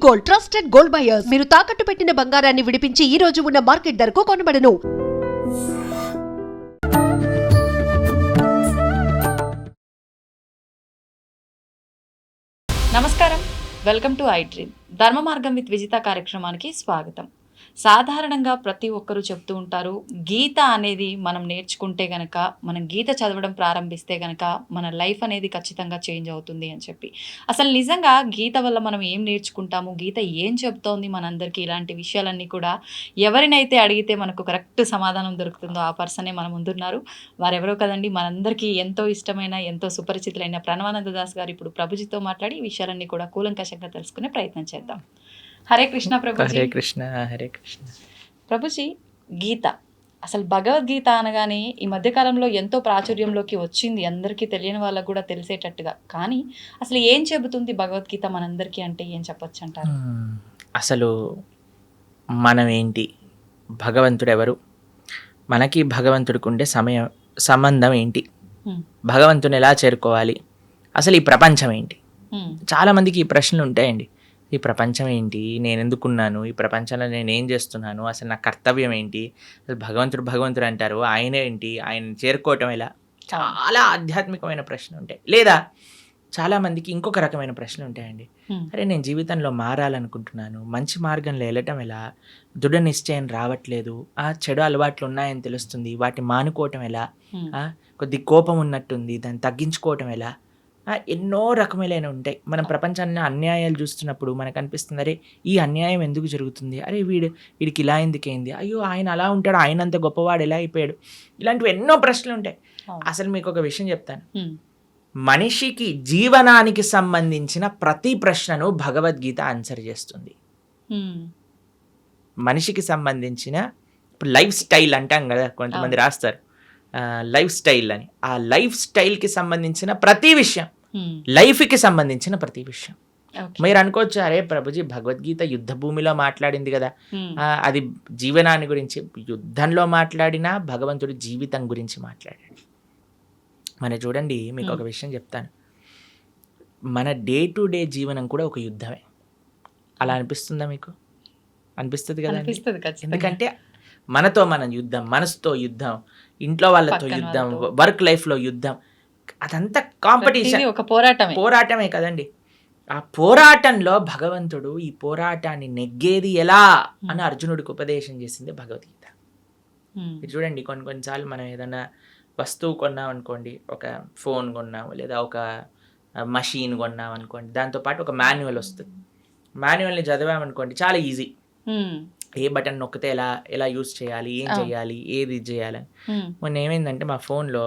Gold, trusted gold buyers. మీరు తాకట్టు పెట్టిన బంగారాన్ని విడిపించి ఈ రోజు ఉన్న మార్కెట్ ధరకు కొనబడను. నమస్కారం, వెల్కమ్ టు ఐ డ్రీమ్. ధర్మ మార్గం విత్ విజిత కార్యక్రమానికి స్వాగతం. సాధారణంగా ప్రతి ఒక్కరూ చెప్తూ ఉంటారు, గీత అనేది మనం నేర్చుకుంటే గనక, మనం గీత చదవడం ప్రారంభిస్తే గనక మన లైఫ్ అనేది ఖచ్చితంగా చేంజ్ అవుతుంది అని చెప్పి. అసలు నిజంగా గీత వల్ల మనం ఏం నేర్చుకుంటాము, గీత ఏం చెప్తోంది మనందరికీ, ఇలాంటి విషయాలన్నీ కూడా ఎవరినైతే అడిగితే మనకు కరెక్ట్ సమాధానం దొరుకుతుందో ఆ పర్సనే మన ముందున్నారు. వారెవరో కదండి, మనందరికీ ఎంతో ఇష్టమైన, ఎంతో సుపరిచితులైన ప్రణవానంద దాస్ గారు ఇప్పుడు ప్రభుజీతో మాట్లాడి ఈ విషయాలన్నీ కూడా కూలంకషంగా తెలుసుకునే ప్రయత్నం చేద్దాం. హరే కృష్ణ ప్రభుజీ. హరే కృష్ణ. హరే కృష్ణ. ప్రభుజీ, గీత, అసలు భగవద్గీత అనగానే ఈ మధ్యకాలంలో ఎంతో ప్రాచుర్యంలోకి వచ్చింది, అందరికీ తెలియని వాళ్ళకు కూడా తెలిసేటట్టుగా. కానీ అసలు ఏం చెబుతుంది భగవద్గీత మనందరికీ అంటే ఏం చెప్పొచ్చు అంటారు? అసలు మనం ఏంటి, భగవంతుడు ఎవరు, మనకి భగవంతుడికి ఉండే సంబంధం ఏంటి, భగవంతుని ఎలా చేరుకోవాలి, అసలు ఈ ప్రపంచం ఏంటి? చాలామందికి ఈ ప్రశ్నలు ఉంటాయండి. ఈ ప్రపంచం ఏంటి, నేను ఎందుకున్నాను, ఈ ప్రపంచంలో నేను ఏం చేస్తున్నాను, అసలు నా కర్తవ్యం ఏంటి, అసలు భగవంతుడు అంటారు, ఆయన ఏంటి, ఆయన చేరుకోవటం ఎలా, చాలా ఆధ్యాత్మికమైన ప్రశ్నలు ఉంటాయి. లేదా చాలామందికి ఇంకొక రకమైన ప్రశ్నలు ఉంటాయండి. అరే, నేను జీవితంలో మారాలనుకుంటున్నాను, మంచి మార్గంలో వెళ్ళటం ఎలా, దృఢ నిశ్చయం రావట్లేదు, చెడు అలవాట్లు ఉన్నాయని తెలుస్తుంది, వాటిని మానుకోవటం ఎలా, కొద్ది కోపం ఉన్నట్టుంది, దాన్ని తగ్గించుకోవటం ఎలా, ఎన్నో రకములైన ఉంటాయి. మనం ప్రపంచాన్ని అన్యాయాలు చూస్తున్నప్పుడు మనకు అనిపిస్తుంది, అరే ఈ అన్యాయం ఎందుకు జరుగుతుంది, అరే వీడికి ఇలా ఎందుకైంది, అయ్యో ఆయన అలా ఉంటాడు, ఆయన అంత గొప్పవాడు ఎలా అయిపోయాడు, ఇలాంటివి ఎన్నో ప్రశ్నలు ఉంటాయి. అసలు మీకు ఒక విషయం చెప్తాను, మనిషికి జీవనానికి సంబంధించిన ప్రతి ప్రశ్నను భగవద్గీత ఆన్సర్ చేస్తుంది. మనిషికి సంబంధించిన ఇప్పుడు లైఫ్ స్టైల్ అంటాం కదా, కొంతమంది రాస్తారు లైఫ్ స్టైల్ అని, ఆ లైఫ్ స్టైల్కి సంబంధించిన ప్రతి విషయం, లైఫ్కి సంబంధించిన ప్రతి విషయం. మీరు అనుకోవచ్చు, అరే ప్రభుజీ భగవద్గీత యుద్ధ భూమిలో మాట్లాడింది కదా, అది జీవనాన్ని గురించి. యుద్ధంలో మాట్లాడినా భగవంతుడు జీవితం గురించి మాట్లాడాడు. మన చూడండి, మీకు ఒక విషయం చెప్తాను, మన డే టు డే జీవనం కూడా ఒక యుద్ధమే. అలా అనిపిస్తుందా మీకు? అనిపిస్తుంది కదా. ఎందుకంటే మనతో మనం యుద్ధం, మనసుతో యుద్ధం, ఇంట్లో వాళ్ళతో యుద్ధం, వర్క్ లైఫ్లో యుద్ధం, అదంతా కాంపిటీషన్, ఒక పోరాటమే కదండి. ఆ పోరాటంలో భగవంతుడు ఈ పోరాటాన్ని నెగ్గేది ఎలా అని అర్జునుడికి ఉపదేశం చేసింది భగవద్గీత. మీరు చూడండి, కొన్నిసార్లు మనం ఏదైనా వస్తువు కొన్నాం అనుకోండి, ఒక ఫోన్ కొన్నాము లేదా ఒక మషీన్ కొన్నాం అనుకోండి, దాంతోపాటు ఒక మాన్యువల్ వస్తుంది. మాన్యువల్ని చదివామనుకోండి, చాలా ఈజీ, ఏ బటన్ నొక్కితే ఎలా యూజ్ చేయాలి, ఏం చేయాలి, ఏది చేయాలని. మొన్న ఏమైందంటే మా ఫోన్లో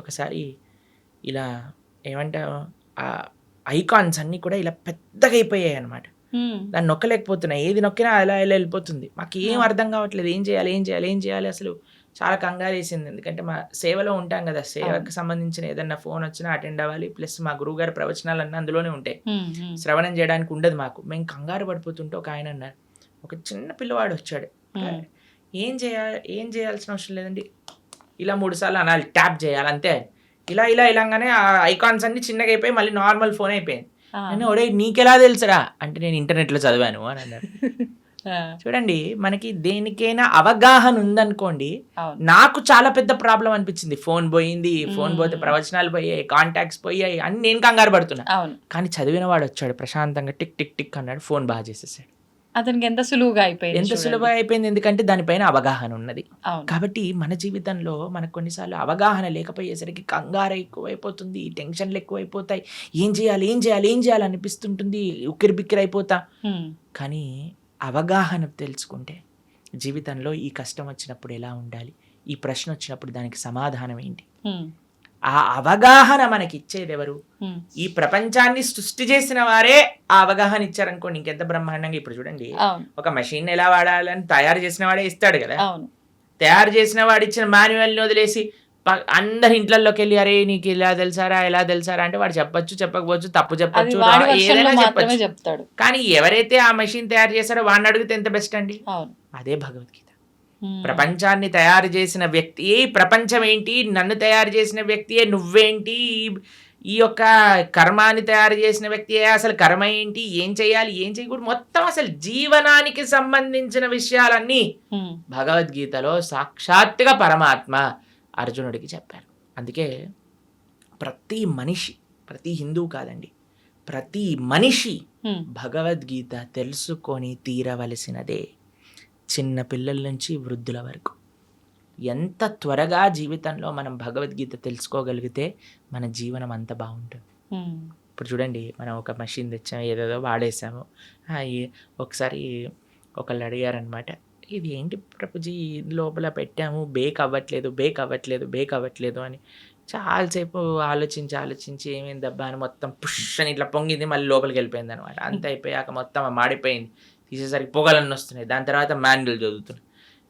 ఒకసారి ఇలా ఏమంటారు, ఆ ఐకాన్స్ అన్నీ కూడా ఇలా పెద్దగా అయిపోయాయి అనమాట. దాన్ని నొక్కలేకపోతున్నాయి, ఏది నొక్కినా అలా వెళ్ళిపోతుంది. మాకు ఏం అర్థం కావట్లేదు, ఏం చేయాలి. అసలు చాలా కంగారు వేసింది. ఎందుకంటే మా సేవలో ఉంటాం కదా, సేవకు సంబంధించిన ఏదన్నా ఫోన్ వచ్చినా అటెండ్ అవ్వాలి, ప్లస్ మా గురువుగారి ప్రవచనాలు అన్నీ అందులోనే ఉంటాయి, శ్రవణం చేయడానికి ఉండదు మాకు. మేము కంగారు పడిపోతుంటే ఒక ఆయన అన్నారు, ఒక చిన్న పిల్లవాడు వచ్చాడు, ఏం చేయాల్సిన అవసరం లేదండి, ఇలా 3 సార్లు అనాలి, ట్యాప్ చేయాలి అంతే, ఇలాగానే ఆ ఐకాన్స్ అన్ని చిన్నగా అయిపోయి మళ్ళీ నార్మల్ ఫోన్ అయిపోయింది. నేను ఒడే నీకెలా తెలుసురా అంటే, నేను ఇంటర్నెట్లో చదివాను అని అన్నారు. చూడండి, మనకి దేనికైనా అవగాహన ఉందనుకోండి. నాకు చాలా పెద్ద ప్రాబ్లం అనిపించింది, ఫోన్ పోయింది, ఫోన్ పోతే ప్రవచనాలు పోయాయి, కాంటాక్ట్స్ పోయాయి అని నేను కంగారు పడుతున్నా. కానీ చదివిన వాడు వచ్చాడు, ప్రశాంతంగా టిక్ టిక్ టిక్ అన్నాడు, ఫోన్ బాగా చేసేసాడు. అతనికి ఎంత సులువుగా అయిపోయింది, ఎందుకంటే దానిపైన అవగాహన ఉన్నది. కాబట్టి మన జీవితంలో మనకు కొన్నిసార్లు అవగాహన లేకపోయేసరికి కంగారు ఎక్కువైపోతుంది, టెన్షన్లు ఎక్కువైపోతాయి, ఏం చేయాలి అనిపిస్తుంటుంది, ఉక్కిరి బిక్కిరి అయిపోతా. కానీ అవగాహన తెలుసుకుంటే జీవితంలో ఈ కష్టం వచ్చినప్పుడు ఎలా ఉండాలి, ఈ ప్రశ్న వచ్చినప్పుడు దానికి సమాధానం ఏంటి, ఆ అవగాహన మనకి ఇచ్చేది ఎవరు? ఈ ప్రపంచాన్ని సృష్టి చేసిన వారే ఆ అవగాహన ఇచ్చారనుకోండి, ఇంకెంత బ్రహ్మాండంగా. ఇప్పుడు చూడండి, ఒక మెషిన్ ఎలా వాడాలని తయారు చేసిన వాడే ఇస్తాడు కదా. తయారు చేసిన వాడు ఇచ్చిన మాన్యువల్ని వదిలేసి అందరి ఇంట్లోకి వెళ్ళి, అరే నీకు ఎలా తెలుసారా అంటే వాడు చెప్పచ్చు, చెప్పకపోవచ్చు, తప్పు చెప్పచ్చు, ఏదైనా చెప్పచ్చు. కానీ ఎవరైతే ఆ మెషిన్ తయారు చేశారో వాడిని అడిగితే ఎంత బెస్ట్ అండి. అదే భగవద్గీత. ప్రపంచాన్ని తయారు చేసిన వ్యక్తి, ప్రపంచం ఏంటి, నన్ను తయారు చేసిన వ్యక్తియే నువ్వేంటి, ఈ యొక్క కర్మాన్ని తయారు చేసిన వ్యక్తి అసలు కర్మ ఏంటి, ఏం చేయాలి, ఏం చేయకూడదు, మొత్తం అసలు జీవనానికి సంబంధించిన విషయాలన్నీ భగవద్గీతలో సాక్షాత్తుగా పరమాత్మ అర్జునుడికి చెప్పారు. అందుకే ప్రతి మనిషి, ప్రతి హిందువు కాదండి, ప్రతి మనిషి భగవద్గీత తెలుసుకొని తీరవలసినదే, చిన్న పిల్లల నుంచి వృద్ధుల వరకు. ఎంత త్వరగా జీవితంలో మనం భగవద్గీత తెలుసుకోగలిగితే మన జీవనం అంత బాగుంటుంది. ఇప్పుడు చూడండి, మనం ఒక మెషిన్ తెచ్చాము, ఏదేదో వాడేసాము. ఒకసారి ఒకళ్ళు అడిగారనమాట, ఇది ఏంటి ప్రభుజీ లోపల పెట్టాము, బేక్ అవ్వట్లేదు అని. చాలాసేపు ఆలోచించి ఏమైంది దబ్బా అని మొత్తం పుష్ అని ఇట్లా పొంగింది, మళ్ళీ లోపలికి వెళ్ళిపోయింది అనమాట. అంత అయిపోయాక మొత్తం మాడిపోయింది, తీసేసరికి పొగలన్నీ వస్తున్నాయి. దాని తర్వాత మాన్యువల్ చదువుతున్నాయి.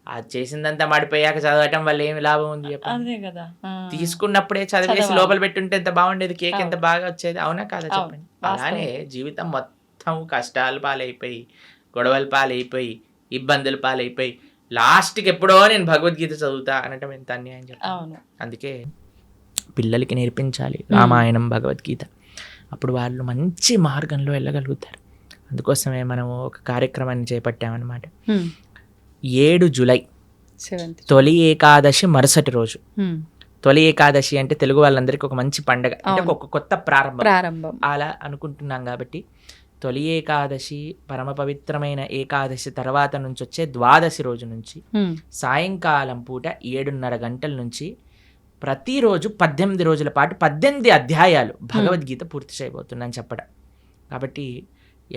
అది చేసిందంతా మాడిపోయాక చదవటం వల్ల ఏమి లాభం ఉంది అదే కదా. తీసుకున్నప్పుడే చదివేసి లోపల పెట్టుంటే ఎంత బాగుండేది, కేక్ ఎంత బాగా వచ్చేది, అవునా కాదా చెప్పండి. అలానే జీవితం మొత్తం కష్టాలు పాలైపోయి, గొడవల పాలైపోయి, ఇబ్బందుల పాలైపోయి, లాస్ట్కి ఎప్పుడో నేను భగవద్గీత చదువుతా అనటం ఎంత అన్యాయం చెప్పండి. అందుకే పిల్లలకి నేర్పించాలి రామాయణం, భగవద్గీత. అప్పుడు వాళ్ళు మంచి మార్గంలో వెళ్ళగలుగుతారు. అందుకోసమే మనము ఒక కార్యక్రమాన్ని చేపట్టామన్నమాట. 7 జూలై తొలి ఏకాదశి మరుసటి రోజు. తొలి ఏకాదశి అంటే తెలుగు వాళ్ళందరికీ ఒక మంచి పండగ, అంటే ఒక కొత్త ప్రారంభం అలా అనుకుంటున్నాం. కాబట్టి తొలి ఏకాదశి, పరమ పవిత్రమైన ఏకాదశి తర్వాత నుంచి వచ్చే ద్వాదశి రోజు నుంచి సాయంకాలం పూట 7:30 గంటల నుంచి ప్రతిరోజు 18 రోజుల పాటు 18 అధ్యాయాలు భగవద్గీత పూర్తి చేయబోతున్నాను చెప్పడం. కాబట్టి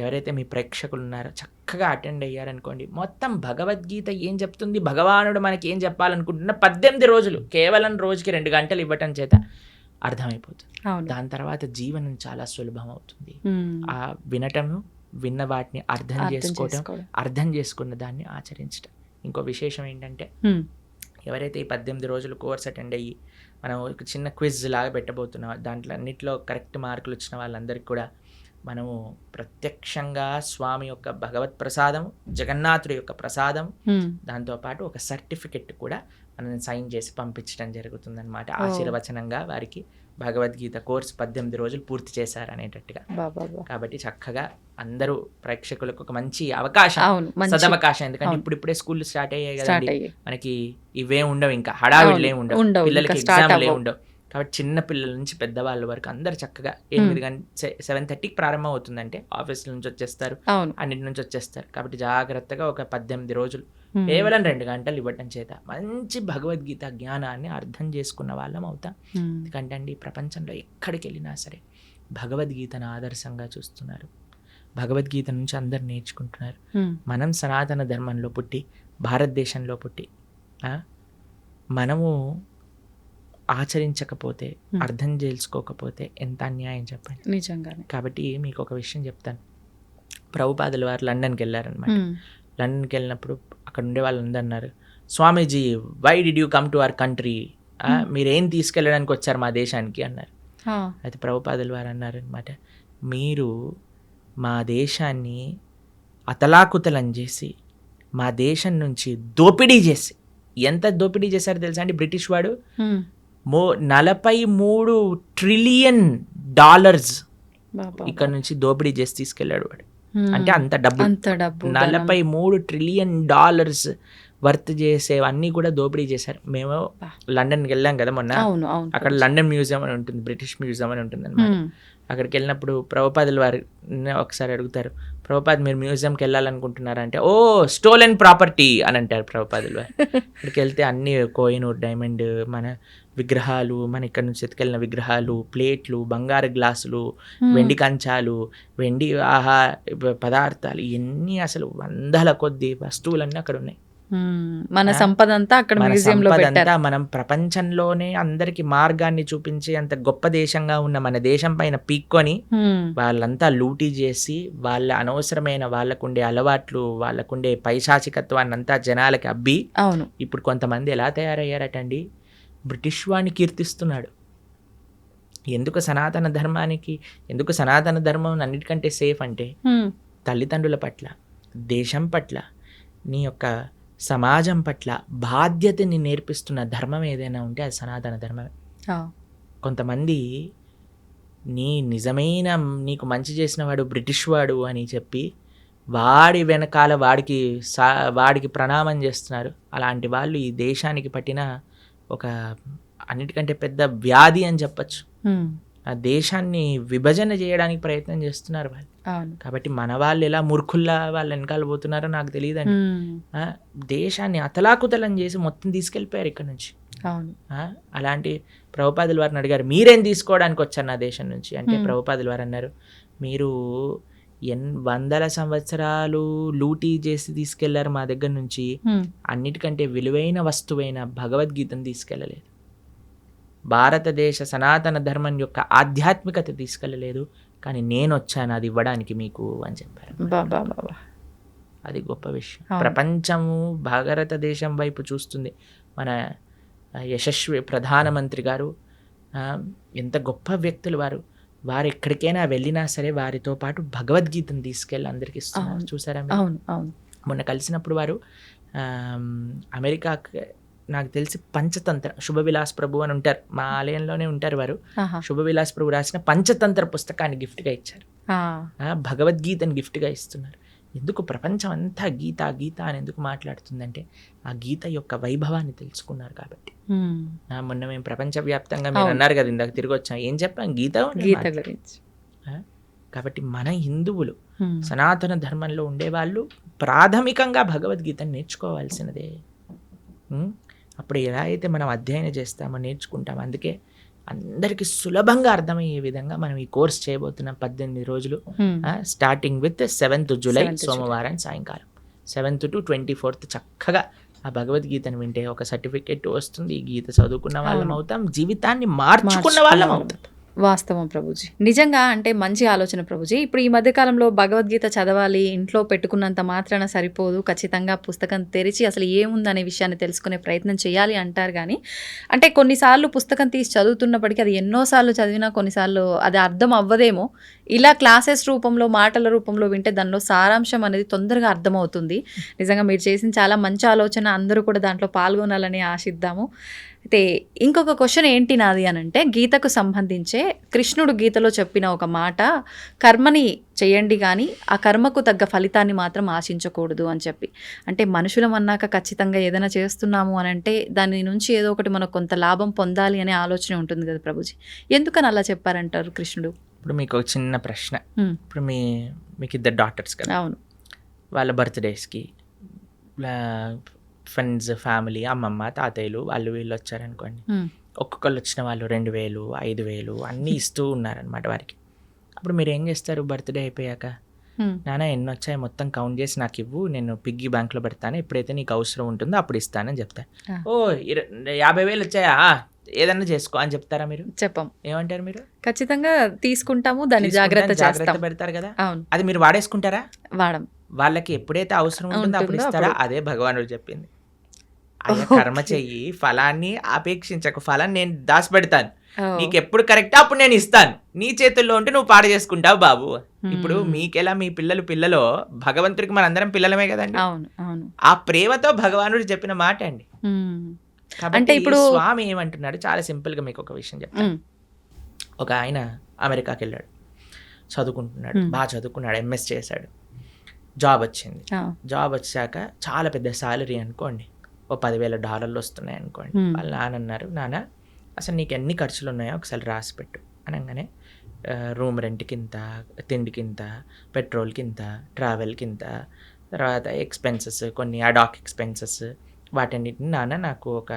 ఎవరైతే మీ ప్రేక్షకులు ఉన్నారో చక్కగా అటెండ్ అయ్యారనుకోండి, మొత్తం భగవద్గీత ఏం చెప్తుంది, భగవానుడు మనకి ఏం చెప్పాలనుకుంటున్నా 18 రోజులు కేవలం రోజుకి 2 గంటలు ఇవ్వటం చేత అర్థమైపోతుంది. దాని తర్వాత జీవనం చాలా సులభం అవుతుంది. ఆ వినటము, విన్న వాటిని అర్థం చేసుకోవటం, అర్థం చేసుకున్న దాన్ని ఆచరించటం. ఇంకో విశేషం ఏంటంటే, ఎవరైతే ఈ 18 రోజులు కోర్స్ అటెండ్ అయ్యి మనం ఒక చిన్న క్విజ్ లాగా పెట్టబోతున్నాం, దాంట్లో అన్నింటిలో కరెక్ట్ మార్కులు వచ్చిన వాళ్ళందరికీ కూడా మనము ప్రత్యక్షంగా స్వామి యొక్క భగవత్ ప్రసాదం, జగన్నాథుడి యొక్క ప్రసాదం, దాంతోపాటు ఒక సర్టిఫికెట్ కూడా మనం సైన్ చేసి పంపించడం జరుగుతుందన్నమాట. ఆశీర్వచనంగా వారికి భగవద్గీత కోర్సు 18 రోజులు పూర్తి చేశారు అనేటట్టుగా. కాబట్టి చక్కగా అందరూ ప్రేక్షకులకు ఒక మంచి అవకాశం, సదవకాశం. ఎందుకంటే ఇప్పుడిప్పుడే స్కూల్ స్టార్ట్ అయ్యాయి కదండి, మనకి ఇవే ఉండవు, ఇంకా హడావిడిలే ఉండవు, పిల్లలకి ఎగ్జామ్లే ఉండవు. కాబట్టి చిన్న పిల్లల నుంచి పెద్దవాళ్ళ వరకు అందరు చక్కగా 7:30కి ప్రారంభం అవుతుందంటే ఆఫీస్ నుంచి వచ్చేస్తారు, అన్నిటి నుంచి వచ్చేస్తారు. కాబట్టి జాగ్రత్తగా ఒక 18 రోజులు కేవలం 2 గంటలు ఇవ్వటం చేత మంచి భగవద్గీత జ్ఞానాన్ని అర్థం చేసుకున్న వాళ్ళం అవుతాం. ఎందుకంటే అండి, ప్రపంచంలో ఎక్కడికి వెళ్ళినా సరే భగవద్గీతను ఆదర్శంగా చూస్తున్నారు, భగవద్గీత నుంచి అందరు నేర్చుకుంటున్నారు. మనం సనాతన ధర్మంలో పుట్టి, భారతదేశంలో పుట్టి మనము ఆచరించకపోతే, అర్థం చేసుకోకపోతే ఎంత అన్యాయం చెప్పండి. నిజంగానే. కాబట్టి మీకు ఒక విషయం చెప్తాను. ప్రభుపాదుల వారు లండన్కి వెళ్ళారనమాట. లండన్కి వెళ్ళినప్పుడు అక్కడ ఉండే వాళ్ళందరూ అన్నారు, Swamiji why did you come to our country, మీరేం తీసుకెళ్ళడానికి వచ్చారు మా దేశానికి అన్నారు. అయితే ప్రభుపాదుల వారు అన్నారు అనమాట, మీరు మా దేశాన్ని అతలాకుతలం చేసి, మా దేశం నుంచి దోపిడీ చేసి, ఎంత దోపిడీ చేశారో తెలుసా అండి, బ్రిటిష్ వాడు 43 ట్రిలియన్ డాలర్స్ ఇక్కడ నుంచి దోపిడీ చేసి తీసుకెళ్ళాడు వాడు. అంటే అంత డబ్బు 43 ట్రిలియన్ డాలర్స్ వర్త్ చేసేవన్నీ కూడా దోపిడీ చేశారు. మేము లండన్కి వెళ్ళాం కదా మొన్న, అక్కడ లండన్ మ్యూజియం అని ఉంటుంది, బ్రిటిష్ మ్యూజియం అని ఉంటుంది అనమాట. అక్కడికి వెళ్ళినప్పుడు ప్రభుపాదుల వారు ఒకసారి అడుగుతారు, ప్రభుపాద్ మీరు మ్యూజియంకి వెళ్ళాలనుకుంటున్నారంటే, ఓ స్టోలెన్ ప్రాపర్టీ అని అంటారు ప్రభుపాదుల వారు. అక్కడికి వెళ్తే అన్ని కోహినూర్ డైమండ్ మన విగ్రహాలు, మన ఇక్కడ నుంచి ఎత్తుకెళ్ళిన విగ్రహాలు, ప్లేట్లు, బంగారు గ్లాసులు, వెండి కంచాలు, వెండి పదార్థాలు, ఇవన్నీ అసలు వందల కొద్ది వస్తువులన్నీ అక్కడ ఉన్నాయి. మన సంపద అంతా అక్కడ మ్యూజియంలో పెట్టారు. మనం ప్రపంచంలోనే అందరికి మార్గాన్ని చూపించి అంత గొప్ప దేశంగా ఉన్న మన దేశం పైన పీక్కొని వాళ్ళంతా లూటీ చేసి, వాళ్ళ అనవసరమైన వాళ్ళకుండే అలవాట్లు, వాళ్ళకుండే పైశాచికత్వాన్ని అంతా జనాలకి అబ్బి, ఇప్పుడు కొంతమంది ఎలా తయారయ్యారటండి, బ్రిటిష్ వాడిని కీర్తిస్తున్నాడు. ఎందుకు సనాతన ధర్మం అన్నిటికంటే సేఫ్ అంటే, తల్లిదండ్రుల పట్ల, దేశం పట్ల, నీ యొక్క సమాజం పట్ల బాధ్యతని నేర్పిస్తున్న ధర్మం ఏదైనా ఉంటే అది సనాతన ధర్మమే. కొంతమంది నిజమైన నీకు మంచి చేసిన వాడు బ్రిటిష్ వాడు అని చెప్పి వాడి వెనకాల వాడికి ప్రణామం చేస్తున్నారు. అలాంటి వాళ్ళు ఈ దేశానికి పట్టిన ఒక అన్నిటికంటే పెద్ద వ్యాధి అని చెప్పచ్చు. ఆ దేశాన్ని విభజన చేయడానికి ప్రయత్నం చేస్తున్నారు వాళ్ళు. కాబట్టి మన వాళ్ళు ఎలా మూర్ఖుల్లా వాళ్ళ వెనకాల పోతున్నారో నాకు తెలియదండి. దేశాన్ని అతలాకుతలం చేసి మొత్తం తీసుకెళ్ళిపోయారు ఇక్కడ నుంచి. అలాంటి ప్రభుపాదుల వారిని అడిగారు, మీరేం తీసుకోవడానికి వచ్చారు నా దేశం నుంచి అంటే ప్రభుపాదుల వారు అన్నారు, మీరు 100 సంవత్సరాలు లూటీ చేసి తీసుకెళ్లారు మా దగ్గర నుంచి, అన్నిటికంటే విలువైన వస్తువైన భగవద్గీతను తీసుకెళ్ళలేదు, భారతదేశ సనాతన ధర్మం యొక్క ఆధ్యాత్మికత తీసుకెళ్ళలేదు, కానీ నేను వచ్చాను అది ఇవ్వడానికి మీకు అని చెప్పారు. అది గొప్ప విషయం. ప్రపంచము భారతదేశం వైపు చూస్తుంది. మన యశస్వి ప్రధానమంత్రి గారు ఎంత గొప్ప వ్యక్తులు వారు ఎక్కడికైనా వెళ్ళినా సరే వారితో పాటు భగవద్గీతను తీసుకెళ్ళి అందరికి ఇస్తున్నారు. చూసారా? మొన్న కలిసినప్పుడు వారు అమెరికా, నాకు తెలిసి పంచతంత్ర శుభవిలాస్ ప్రభు అని ఉంటారు, మా ఆలయంలోనే ఉంటారు వారు. శుభవిలాస్ ప్రభు రాసిన పంచతంత్ర పుస్తకాన్ని గిఫ్ట్గా ఇచ్చారు, భగవద్గీతను గిఫ్ట్గా ఇస్తున్నారు. ఎందుకు ప్రపంచం అంతా గీత గీత అని ఎందుకు మాట్లాడుతుందంటే ఆ గీత యొక్క వైభవాన్ని తెలుసుకున్నారు కాబట్టి. మొన్న మేము ప్రపంచవ్యాప్తంగా మీరు అన్నారు కదా ఇందాక తిరిగి వచ్చాం, ఏం చెప్పాం? గీత గురించి. కాబట్టి మన హిందువులు సనాతన ధర్మంలో ఉండేవాళ్ళు ప్రాథమికంగా భగవద్గీతను నేర్చుకోవాల్సినదే. అప్పుడు ఎలా అయితే మనం అధ్యయనం చేస్తామో నేర్చుకుంటాం. అందుకే అందరికీ సులభంగా అర్థమయ్యే విధంగా మనం ఈ కోర్స్ చేయబోతున్నాం. 18 రోజులు, స్టార్టింగ్ విత్ 7th జూలై సోమవారం సాయంకాలం 7th to 24th చక్కగా ఆ భగవద్గీతను వింటే ఒక సర్టిఫికెట్ వస్తుంది. ఈ గీత చదువుకున్న వాళ్ళం అవుతాం, జీవితాన్ని మార్చుకున్న వాళ్ళం అవుతాం. వాస్తవం ప్రభుజీ, నిజంగా అంటే మంచి ఆలోచన ప్రభుజీ. ఇప్పుడు ఈ మధ్యకాలంలో భగవద్గీత చదవాలి, ఇంట్లో పెట్టుకున్నంత మాత్రాన సరిపోదు, ఖచ్చితంగా పుస్తకం తెరిచి అసలు ఏముందనే విషయాన్ని తెలుసుకునే ప్రయత్నం చేయాలి అంటారు. కానీ అంటే కొన్నిసార్లు పుస్తకం తీసి చదువుతున్నప్పటికీ అది ఎన్నోసార్లు చదివినా కొన్నిసార్లు అది అర్థం అవ్వదేమో. ఇలా క్లాసెస్ రూపంలో మాటల రూపంలో వింటే దానిలో సారాంశం అనేది తొందరగా అర్థమవుతుంది. నిజంగా మీరు చేసిన చాలా మంచి ఆలోచన, అందరూ కూడా దాంట్లో పాల్గొనాలని ఆశిద్దాము. అయితే ఇంకొక క్వశ్చన్ ఏంటి నాది అనంటే, గీతకు సంబంధించే కృష్ణుడు గీతలో చెప్పిన ఒక మాట, కర్మని చేయండి కానీ ఆ కర్మకు తగ్గ ఫలితాన్ని మాత్రం ఆశించకూడదు అని చెప్పి. అంటే మనుషులం అన్నాక ఖచ్చితంగా ఏదైనా చేస్తున్నాము అని అంటే దాని నుంచి ఏదో ఒకటి మనకు కొంత లాభం పొందాలి అనే ఆలోచన ఉంటుంది కదా ప్రభుజీ, ఎందుకని అలా చెప్పారంటారు కృష్ణుడు? ఇప్పుడు మీకు ఒక చిన్న ప్రశ్న. ఇప్పుడు మీకు 2 డాటర్స్ కదా, అవును, వాళ్ళ బర్త్డేస్కి ఫ్రెండ్స్, ఫ్యామిలీ, అమ్మమ్మ, తాతయ్యలు వాళ్ళు వీళ్ళు వచ్చారనుకోండి, ఒక్కొక్కళ్ళు వచ్చిన వాళ్ళు 2000, 5000 అన్నీ ఇస్తూ ఉన్నారనమాట వారికి. అప్పుడు మీరు ఏం చేస్తారు? బర్త్డే అయిపోయాక, నాన్న ఎన్ని వచ్చాయి మొత్తం కౌంట్ చేసి నాకు ఇవ్వు, నేను పిగ్గీ బ్యాంక్లో పెడతాను, ఎప్పుడైతే నీకు అవసరం ఉంటుందో అప్పుడు ఇస్తానని చెప్తాను. ఓ 50,000 వచ్చాయా, ఏదన్నా చేసుకో అని చెప్తారా మీరు? చెప్పం. ఏమంటారు మీరు? ఖచ్చితంగా తీసుకుంటాము, దాన్ని జాగ్రత్త పెడతారు కదా. అవును. అది మీరు వాడేసుకుంటారా? వాడం. వాళ్ళకి ఎప్పుడైతే అవసరం ఉంటుందో అప్పుడు ఇస్తారా? అదే భగవానుడు చెప్పింది. అయ్యా కర్మ చెయ్యి, ఫలాన్ని ఆపేక్షించకు, ఫలాన్ని నేను దాచిపెడతాను, నీకు ఎప్పుడు కరెక్టా అప్పుడు నేను ఇస్తాను, నీ చేతుల్లో ఉంటే నువ్వు పాడు చేసుకుంటావు బాబు. ఇప్పుడు మీకెలా మీ పిల్లలో భగవంతుడికి మనందరం పిల్లలమే కదండి. ఆ ప్రేమతో భగవానుడు చెప్పిన మాట అండి. అంటే ఇప్పుడు స్వామి ఏమంటున్నాడు, చాలా సింపుల్ గా మీకు ఒక విషయం చెప్తాను. ఒక ఆయన అమెరికాకి వెళ్ళాడు, చదువుకుంటున్నాడు, బాగా చదువుకున్నాడు, ఎంఎస్ చేశాడు, జాబ్ వచ్చింది. జాబ్ వచ్చాక చాలా పెద్ద శాలరీ అనుకోండి, ఓ $10,000 వస్తున్నాయి అనుకోండి. వాళ్ళ నాన్న అన్నారు, నాన్న అసలు నీకు ఎన్ని ఖర్చులు ఉన్నాయో ఒకసారి రాసి పెట్టు అనగానే, రూమ్ రెంట్కి ఇంత, తిండికి ఇంత, పెట్రోల్కి ఇంత, ట్రావెల్కి ఇంత, తర్వాత ఎక్స్పెన్సెస్, కొన్ని అడాక్ ఎక్స్పెన్సెస్, వాటన్నిటిని నాన్న నాకు ఒక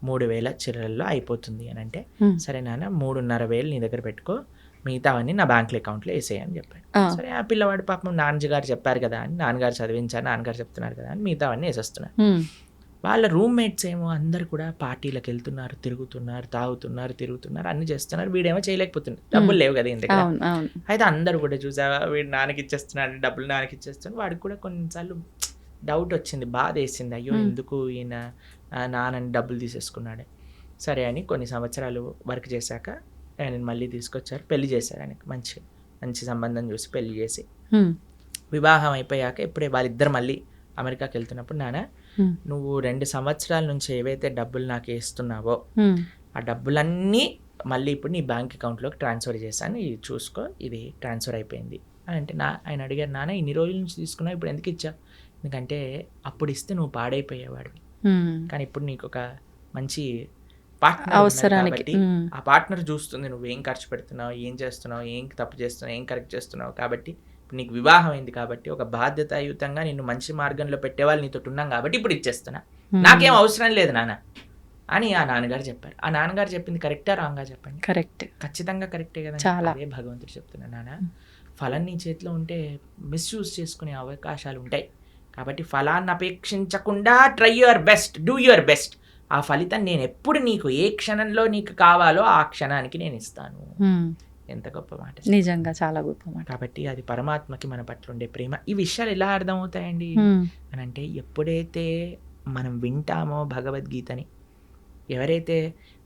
3,000 చిల్లరల్లో అయిపోతుంది అని అంటే, సరే నాన్న 3,500 నీ దగ్గర పెట్టుకో, మిగతావన్నీ నా బ్యాంక్ అకౌంట్లో వేసేయని చెప్పాడు. సరే ఆ పిల్లవాడు పాపం నాన్నగారు చెప్పారు కదా అని, నాన్నగారు చదివించారు, నాన్నగారు చెప్తున్నారు కదా అని మిగతావన్నీ వేసేస్తున్నారు. వాళ్ళ రూమ్మేట్స్ ఏమో అందరు కూడా పార్టీలకు వెళ్తున్నారు, తిరుగుతున్నారు, తాగుతున్నారు, తిరుగుతున్నారు, అన్ని చేస్తున్నారు. వీడేమో చేయలేకపోతున్నారు, డబ్బులు లేవు కదా ఇంత. అయితే అందరూ కూడా చూసావా వీడు నాన్నకి ఇచ్చేస్తున్నాడు, డబ్బులు నాన్నకి ఇచ్చేస్తున్నాడు. వాడికి కూడా కొన్నిసార్లు డౌట్ వచ్చింది, బాధ వేసింది, అయ్యో ఎందుకు ఈయన నాన్నని డబ్బులు తీసేసుకున్నాడు. సరే అని కొన్ని సంవత్సరాలు వర్క్ చేశాక ఆయన మళ్ళీ తీసుకొచ్చారు, పెళ్లి చేశారు. ఆయనకి మంచి సంబంధం చూసి పెళ్లి చేసి, వివాహం అయిపోయాక ఇప్పుడే వాళ్ళిద్దరు మళ్ళీ అమెరికాకి వెళ్తున్నప్పుడు, నాన్న నువ్వు 2 సంవత్సరాల నుంచి ఏవైతే డబ్బులు నాకు వేస్తున్నావో ఆ డబ్బులన్నీ మళ్ళీ ఇప్పుడు నీ బ్యాంక్ అకౌంట్లోకి ట్రాన్స్ఫర్ చేశాను, ఇది చూసుకో, ఇది ట్రాన్స్ఫర్ అయిపోయింది అని అంటే ఆయన అడిగారు, నాన్న ఇన్ని రోజుల నుంచి తీసుకున్నావు, ఇప్పుడు ఎందుకు ఇచ్చావు? ఎందుకంటే అప్పుడు ఇస్తే నువ్వు పాడైపోయేవాడివి, కానీ ఇప్పుడు నీకు ఒక మంచి పార్ట్నర్ అవసరానికి. కాబట్టి ఆ పార్ట్నర్ చూస్తుంది నువ్వేం ఖర్చు పెడుతున్నావు, ఏం చేస్తున్నావు, ఏం తప్పు చేస్తున్నావు, ఏం కరెక్ట్ చేస్తున్నావు, కాబట్టి ఇప్పుడు నీకు వివాహం అయింది కాబట్టి ఒక బాధ్యతాయుతంగా నిన్ను మంచి మార్గంలో పెట్టేవాళ్ళు నీతో ఉన్నాం కాబట్టి ఇప్పుడు ఇచ్చేస్తున్నా, నాకేం అవసరం లేదు నాన్న అని ఆ నాన్నగారు చెప్పారు. ఆ నాన్నగారు చెప్పింది కరెక్టా రాంగా చెప్పండి? కరెక్ట్, ఖచ్చితంగా కరెక్టే కదా. చాలా. అదే భగవంతుడు చెప్తున్నా, నాన్న ఫలం నీ చేతిలో ఉంటే మిస్యూజ్ చేసుకునే అవకాశాలు ఉంటాయి, కాబట్టి ఫలాన్ని అపేక్షించకుండా try your best, do your best. ఆ ఫలితం నేను ఎప్పుడు నీకు ఏ క్షణంలో నీకు కావాలో ఆ క్షణానికి నేను ఇస్తాను. ఎంత గొప్ప మాట, నిజంగా చాలా గొప్ప మాట. కాబట్టి అది పరమాత్మకి మన పట్ల ఉండే ప్రేమ. ఈ విషయాలు ఎలా అర్థమవుతాయండి అని అంటే, ఎప్పుడైతే మనం వింటామో భగవద్గీతని, ఎవరైతే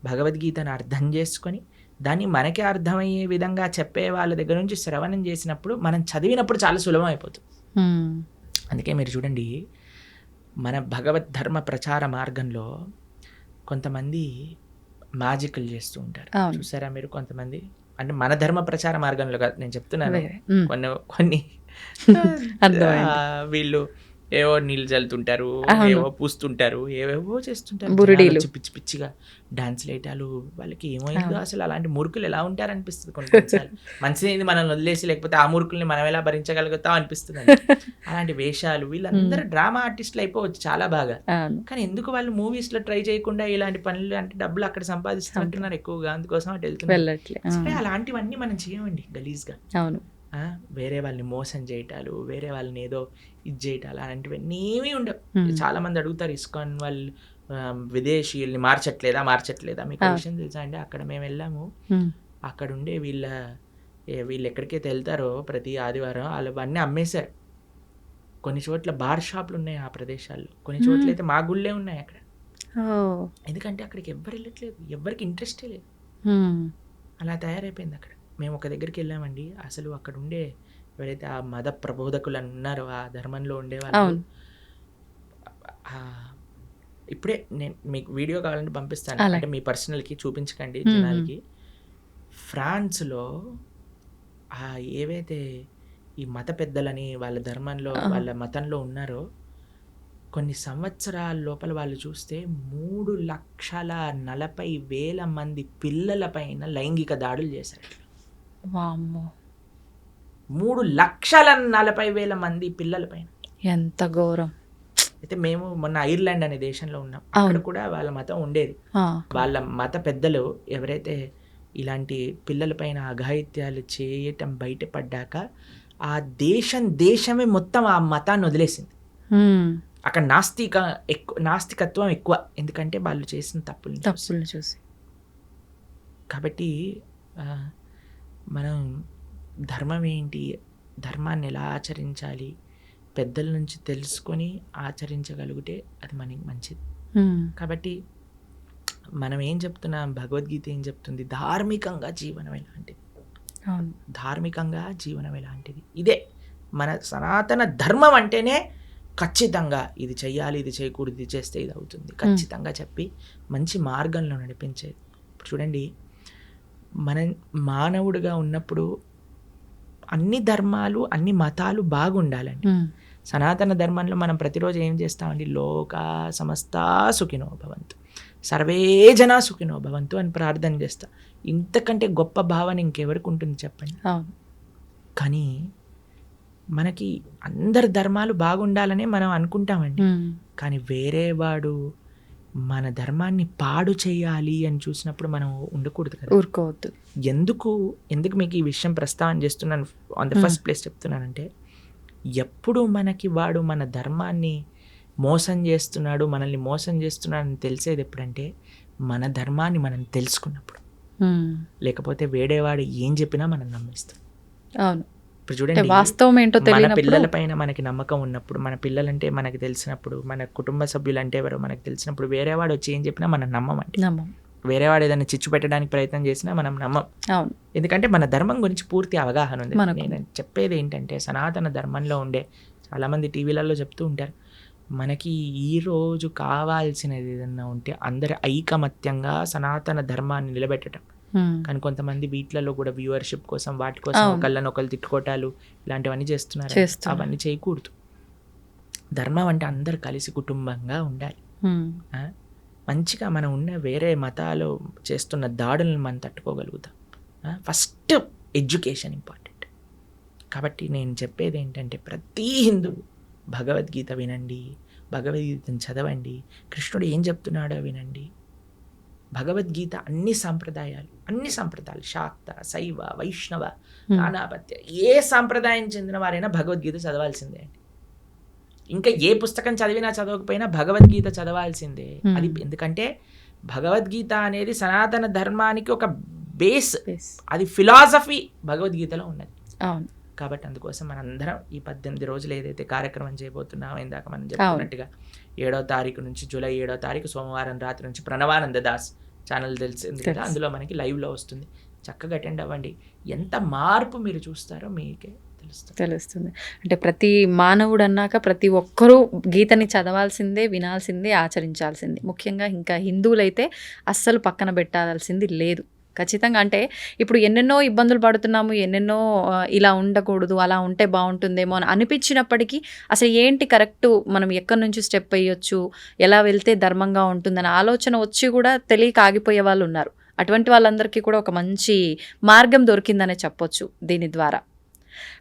భగవద్గీతను అర్థం చేసుకొని దాన్ని మనకే అర్థమయ్యే విధంగా చెప్పే వాళ్ళ దగ్గర నుంచి శ్రవణం చేసినప్పుడు, మనం చదివినప్పుడు చాలా సులభం అయిపోతుంది. అందుకే మీరు చూడండి, మన భగవద్ ధర్మ ప్రచార మార్గంలో కొంతమంది మ్యాజిక్లు చేస్తూ ఉంటారు, చూసారా మీరు? కొంతమంది అంటే మన ధర్మ ప్రచార మార్గంలో కాదు నేను చెప్తున్నాను, కొన్ని వీళ్ళు ఏవో నీళ్ళు చల్లుతుంటారు, ఏవో పూస్తుంటారు, ఏవేవో చేస్తుంటారు, బురుడీలు, పిచ్చి పిచ్చిగా డాన్స్ లేటాలు, వాళ్ళకి ఏమైందో అసలు. అలాంటి మూర్ఖులు ఎలా ఉంటారు అనిపిస్తుంది కొన్నిసార్లు. మంచిది మనల్ని వదిలేసి, లేకపోతే ఆ మూర్ఖుల్ని మనం ఎలా భరించగలుగుతాం అనిపిస్తుంది. అలాంటి వేషాలు, వీళ్ళందరూ డ్రామా ఆర్టిస్టులు అయిపోవచ్చు చాలా బాగా, కానీ ఎందుకు వాళ్ళు మూవీస్ లో ట్రై చేయకుండా ఇలాంటి పనులు, అంటే డబ్బులు అక్కడ సంపాదిస్తుంటున్నారు ఎక్కువగా, అందుకోసం అటు వెళ్తున్నారు. అలాంటివన్నీ మనం చేయమండి గలీజ్గా. అవును, వేరే వాళ్ళని మోసం చేయటాలు, వేరే వాళ్ళని ఏదో ఇది చేయటాలు, అలాంటివన్నీ ఏమీ ఉండవు. చాలా మంది అడుగుతారు, ఇస్కాన్ వాళ్ళు విదేశీయుల్ని మార్చట్లేదా? మీకు విషయం తెలుసా అండి? అక్కడ మేము వెళ్ళాము, అక్కడ ఉండే వీళ్ళు ఎక్కడికైతే వెళ్తారో ప్రతి ఆదివారం వాళ్ళవన్నీ అమ్మేశారు. కొన్ని చోట్ల బార్ షాపులు ఉన్నాయి ఆ ప్రదేశాల్లో, కొన్ని చోట్ల అయితే మా గుళ్ళే ఉన్నాయి అక్కడ. ఎందుకంటే అక్కడికి ఎవ్వరు వెళ్ళట్లేదు, ఎవ్వరికి ఇంట్రెస్టే లేదు, అలా తయారైపోయింది అక్కడ. మేము ఒక దగ్గరికి వెళ్ళామండి, అసలు అక్కడ ఉండే ఎవరైతే ఆ మత ప్రబోధకులు ఉన్నారో, ఆ ధర్మంలో ఉండేవాళ్ళు, ఇప్పుడే నేను మీకు వీడియో కావాలంటే పంపిస్తాను, అంటే మీ పర్సనల్కి చూపించకండి జనాలకి. ఫ్రాన్స్లో ఏవైతే ఈ మత పెద్దలని వాళ్ళ ధర్మంలో వాళ్ళ మతంలో ఉన్నారో, కొన్ని సంవత్సరాల లోపల వాళ్ళు చూస్తే 3,40,000 మంది పిల్లల పైన లైంగిక దాడులు చేశారు. 3,40,000 మంది పిల్లల పైన, ఎంత ఘోరం. అయితే మేము మొన్న ఐర్లాండ్ అనే దేశంలో ఉన్నాం, అక్కడ కూడా వాళ్ళ మతం ఉండేది. వాళ్ళ మత పెద్దలు ఎవరైతే ఇలాంటి పిల్లల పైన అఘాయిత్యాలు చేయటం బయటపడ్డాక ఆ దేశమే మొత్తం ఆ మతాన్ని వదిలేసింది. అక్కడ నాస్తికత్వం ఎక్కువ, ఎందుకంటే వాళ్ళు చేసిన తప్పులు చూసి. కాబట్టి మనం ధర్మం ఏంటి, ధర్మాన్ని ఎలా ఆచరించాలి, పెద్దల నుంచి తెలుసుకొని ఆచరించగలిగితే అది మనకి మంచిది. కాబట్టి మనం ఏం చెప్తున్నాం, భగవద్గీత ఏం చెప్తుంది, ధార్మికంగా జీవనం ఎలాంటిది. ఇదే మన సనాతన ధర్మం అంటేనే ఖచ్చితంగా ఇది చెయ్యాలి, ఇది చేయకూడదు, ఇది చేస్తే ఇది అవుతుంది ఖచ్చితంగా చెప్పి మంచి మార్గంలో నడిపించేది. ఇప్పుడు చూడండి, మనం మానవుడిగా ఉన్నప్పుడు అన్ని ధర్మాలు, అన్ని మతాలు బాగుండాలండి. సనాతన ధర్మంలో మనం ప్రతిరోజు ఏం చేస్తామండి, లోకా సమస్తా సుఖినో భవంతు, సర్వే జనా సుఖినో భవంతు అని ప్రార్థన చేస్తా. ఇంతకంటే గొప్ప భావన ఇంకెవరికి ఉంటుంది చెప్పండి? కానీ మనకి అందరి ధర్మాలు బాగుండాలనే మనం అనుకుంటామండి, కానీ వేరే వాడు మన ధర్మాన్ని పాడు చేయాలి అని చూసినప్పుడు మనం ఉండకూడదు కదా, ఊరుకోవద్దు. ఎందుకు మీకు ఈ విషయం ప్రస్తావన చేస్తున్నాను, ఆన్ ద ఫస్ట్ ప్లేస్ చెప్తున్నానంటే, ఎప్పుడు మనకి వాడు మన ధర్మాన్ని మోసం చేస్తున్నాడు, మనల్ని మోసం చేస్తున్నాడు అని తెలిసేది ఎప్పుడంటే మన ధర్మాన్ని మనం తెలుసుకున్నప్పుడు. లేకపోతే వేడేవాడు ఏం చెప్పినా మనం నమ్మేస్తాం. అవును, ఇప్పుడు చూడండి, వాస్తవం ఏంటో మన పిల్లల పైన మనకి నమ్మకం ఉన్నప్పుడు, మన పిల్లలంటే మనకి తెలిసినప్పుడు, మన కుటుంబ సభ్యులు అంటే ఎవరో మనకు తెలిసినప్పుడు, వేరేవాడు వచ్చి ఏం చెప్పినా మనం నమ్మమండి. వేరేవాడు ఏదైనా చిచ్చు పెట్టడానికి ప్రయత్నం చేసినా మనం నమ్మం. ఎందుకంటే మన ధర్మం గురించి పూర్తి అవగాహన ఉంది. నేను చెప్పేది ఏంటంటే, సనాతన ధర్మంలో ఉండే చాలామంది టీవీలలో చెప్తూ ఉంటారు, మనకి ఈరోజు కావాల్సినది ఏదన్నా ఉంటే అందరి ఐకమత్యంగా సనాతన ధర్మాన్ని నిలబెట్టడం, కానీ కొంతమంది వీటిలలో కూడా వ్యూవర్షిప్ కోసం వాటి కోసం అవును. ఒకళ్ళని ఒకళ్ళు తిట్టుకోటాలు ఇలాంటివన్నీ చేస్తున్నారు. చేస్తున్నారు. అవన్నీ చేయకూడదు. ధర్మం అంటే అందరు కలిసి కుటుంబంగా ఉండాలి. ఆ? మంచిగా మనం ఉన్న వేరే మతాలు చేస్తున్న దాడులను మనం తట్టుకోగలుగుతాం. First education important. కాబట్టి నేను చెప్పేది ఏంటంటే ప్రతి హిందువు భగవద్గీత వినండి, భగవద్గీతను చదవండి, కృష్ణుడు ఏం చెప్తున్నాడో వినండి. భగవద్గీత అన్ని సంప్రదాయాలు శాక్త, శైవ, వైష్ణవ, నానాపత్య ఏ సాంప్రదాయం చెందిన వారైనా భగవద్గీత చదవాల్సిందే అండి. ఇంకా ఏ పుస్తకం చదివినా చదవకపోయినా భగవద్గీత చదవాల్సిందే. అది ఎందుకంటే భగవద్గీత అనేది సనాతన ధర్మానికి ఒక బేస్, అది ఫిలాసఫీ భగవద్గీతలో ఉన్నది. అవును. కాబట్టి అందుకోసం మనందరం ఈ 18 రోజులు ఏదైతే కార్యక్రమం చేయబోతున్నామో, ఇందాక మనం చెప్పుకున్నట్టుగా 7వ తారీఖు నుంచి జూలై 7వ తారీఖు సోమవారం రాత్రి నుంచి ప్రణవానంద దాస్ ఛానల్ తెలిసింది కదా, అందులో మనకి లైవ్లో వస్తుంది. చక్కగా అటెండ్ అవ్వండి. ఎంత మార్పు మీరు చూస్తారో మీకే తెలుస్తుంది. అంటే ప్రతి మానవుడు అన్నాక ప్రతి ఒక్కరూ గీతని చదవాల్సిందే, వినాల్సిందే, ఆచరించాల్సిందే. ముఖ్యంగా ఇంకా హిందువులైతే అస్సలు పక్కన పెట్టాల్సింది లేదు. ఖచ్చితంగా. అంటే ఇప్పుడు ఎన్నెన్నో ఇబ్బందులు పడుతున్నాము, ఎన్నెన్నో ఇలా ఉండకూడదు, అలా ఉంటే బాగుంటుందేమో అని అనిపించినప్పటికీ అసలు ఏంటి కరెక్ట్, మనం ఎక్కడి నుంచి స్టెప్ వేయొచ్చు, ఎలా వెళ్తే ధర్మంగా ఉంటుందని ఆలోచన వచ్చి కూడా తెలియక ఆగిపోయే వాళ్ళు ఉన్నారు. అటువంటి వాళ్ళందరికీ కూడా ఒక మంచి మార్గం దొరికిందనే చెప్పొచ్చు దీని ద్వారా.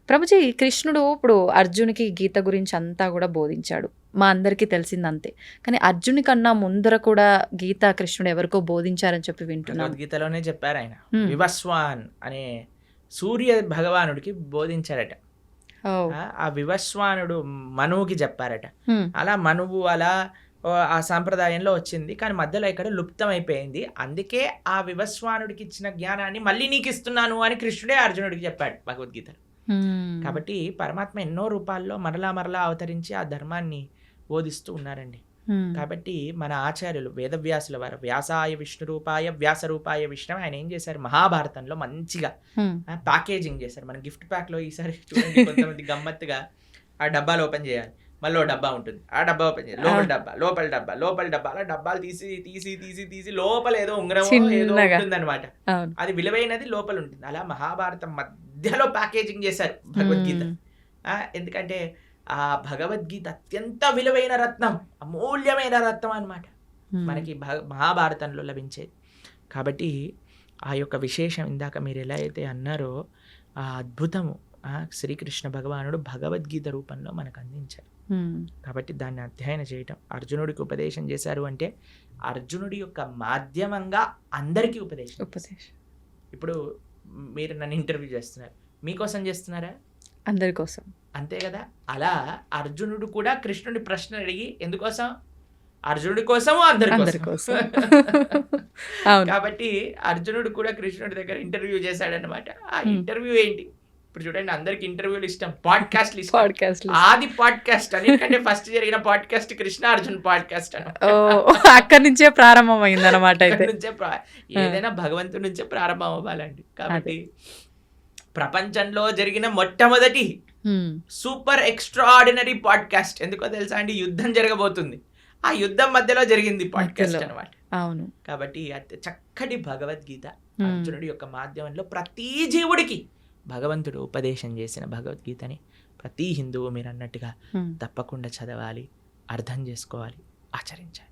ప్రభుజీ, కృష్ణుడు ఇప్పుడు అర్జునికి గీత గురించి అంతా కూడా బోధించాడు, మా అందరికీ తెలిసిందంతే. కానీ అర్జుని కన్నా ముందర కూడా గీత కృష్ణుడు ఎవరికో బోధించారని చెప్పి వింటున్నాను. గీతలోనే చెప్పారు ఆయన. వివస్వాన్ అనే సూర్య భగవానుడికి బోధించారట. ఆ వివస్వానుడు మనువుకి చెప్పారట. అలా మనువు అలా ఆ సాంప్రదాయంలో వచ్చింది, కానీ మధ్యలో ఇక్కడ లుప్తం అయిపోయింది. అందుకే ఆ వివస్వానుడికి ఇచ్చిన జ్ఞానాన్ని మళ్ళీ నీకు ఇస్తున్నాను అని కృష్ణుడే అర్జునుడికి చెప్పాడు భగవద్గీతలో. కాబట్టి పరమాత్మ ఎన్నో రూపాల్లో మరలా అవతరించి ఆ ధర్మాన్ని బోధిస్తూ ఉన్నారండి. కాబట్టి మన ఆచార్యులు వేదవ్యాసుల వారు వ్యాసాయ విష్ణు రూపాయ వ్యాస రూపాయ విష్ణు, ఆయన ఏం చేశారు, మహాభారతంలో మంచిగా ప్యాకేజింగ్ చేశారు. మన గిఫ్ట్ ప్యాక్ లో ఈసారి చూడండి, కొంతమంది గమ్మత్తుగా ఆ డబ్బాలు ఓపెన్ చేయాలి, మళ్ళీ డబ్బా ఉంటుంది, ఆ డబ్బా ఓపెన్ చేయాలి, లోపల డబ్బా అలా డబ్బాలు తీసి లోపల ఏదో ఉంగరం ఏదో ఉంటుంది అనమాట. అది విలువైనది లోపల ఉంటుంది. అలా మహాభారతం మధ్యలో ప్యాకేజింగ్ చేశారు భగవద్గీత. ఎందుకంటే ఆ భగవద్గీత అత్యంత విలువైన రత్నం, అమూల్యమైన రత్నం అన్నమాట, మనకి మహాభారతంలో లభించేది. కాబట్టి ఆ యొక్క విశేషం ఇందాక మీరు ఎలా అయితే అన్నారో ఆ అద్భుతము శ్రీకృష్ణ భగవానుడు భగవద్గీత రూపంలో మనకు అందించారు. కాబట్టి దాన్ని అధ్యయనం చేయటం, అర్జునుడికి ఉపదేశం చేశారు అంటే అర్జునుడి యొక్క మాధ్యమంగా అందరికీ ఉపదేశం. ఇప్పుడు మీరు నన్ను ఇంటర్వ్యూ చేస్తున్నారు, మీకోసం చేస్తున్నారా? అందరి కోసం, అంతే కదా. అలా అర్జునుడు కూడా కృష్ణుడి ప్రశ్న అడిగి ఎందుకోసం, అర్జునుడి కోసము అందరి కోసం. కాబట్టి అర్జునుడు కూడా కృష్ణుడి దగ్గర ఇంటర్వ్యూ చేశాడనమాట. ఆ ఇంటర్వ్యూ ఏంటి, ఇప్పుడు చూడండి, అందరికి ఇంటర్వ్యూలు ఇష్టం, పాడ్కాస్ట్ ఆది పాడ్కాస్ట్ అన్నిటికంటే ఫస్ట్ జరిగిన పాడ్కాస్ట్ కృష్ణ అర్జున్ పాడ్కాస్ట్ అని. అక్కడి నుంచే ప్రారంభమైంది అనమాట. ఏదైనా భగవంతుడి నుంచే ప్రారంభం అవ్వాలండి. కాబట్టి ప్రపంచంలో జరిగిన మొట్టమొదటి సూపర్ ఎక్స్ట్రాఆర్డినరీ పాడ్కాస్ట్ ఎందుకో తెలుసా అండి, యుద్ధం జరగబోతుంది, ఆ యుద్ధం మధ్యలో జరిగింది పాడ్కాస్ట్ అనమాట. అవును. కాబట్టి అతి చక్కటి భగవద్గీత అర్జునుడి యొక్క మాధ్యమంలో ప్రతి జీవుడికి భగవంతుడు ఉపదేశం చేసిన భగవద్గీతని ప్రతి హిందువు మీరు అన్నట్టుగా తప్పకుండా చదవాలి, అర్థం చేసుకోవాలి, ఆచరించాలి.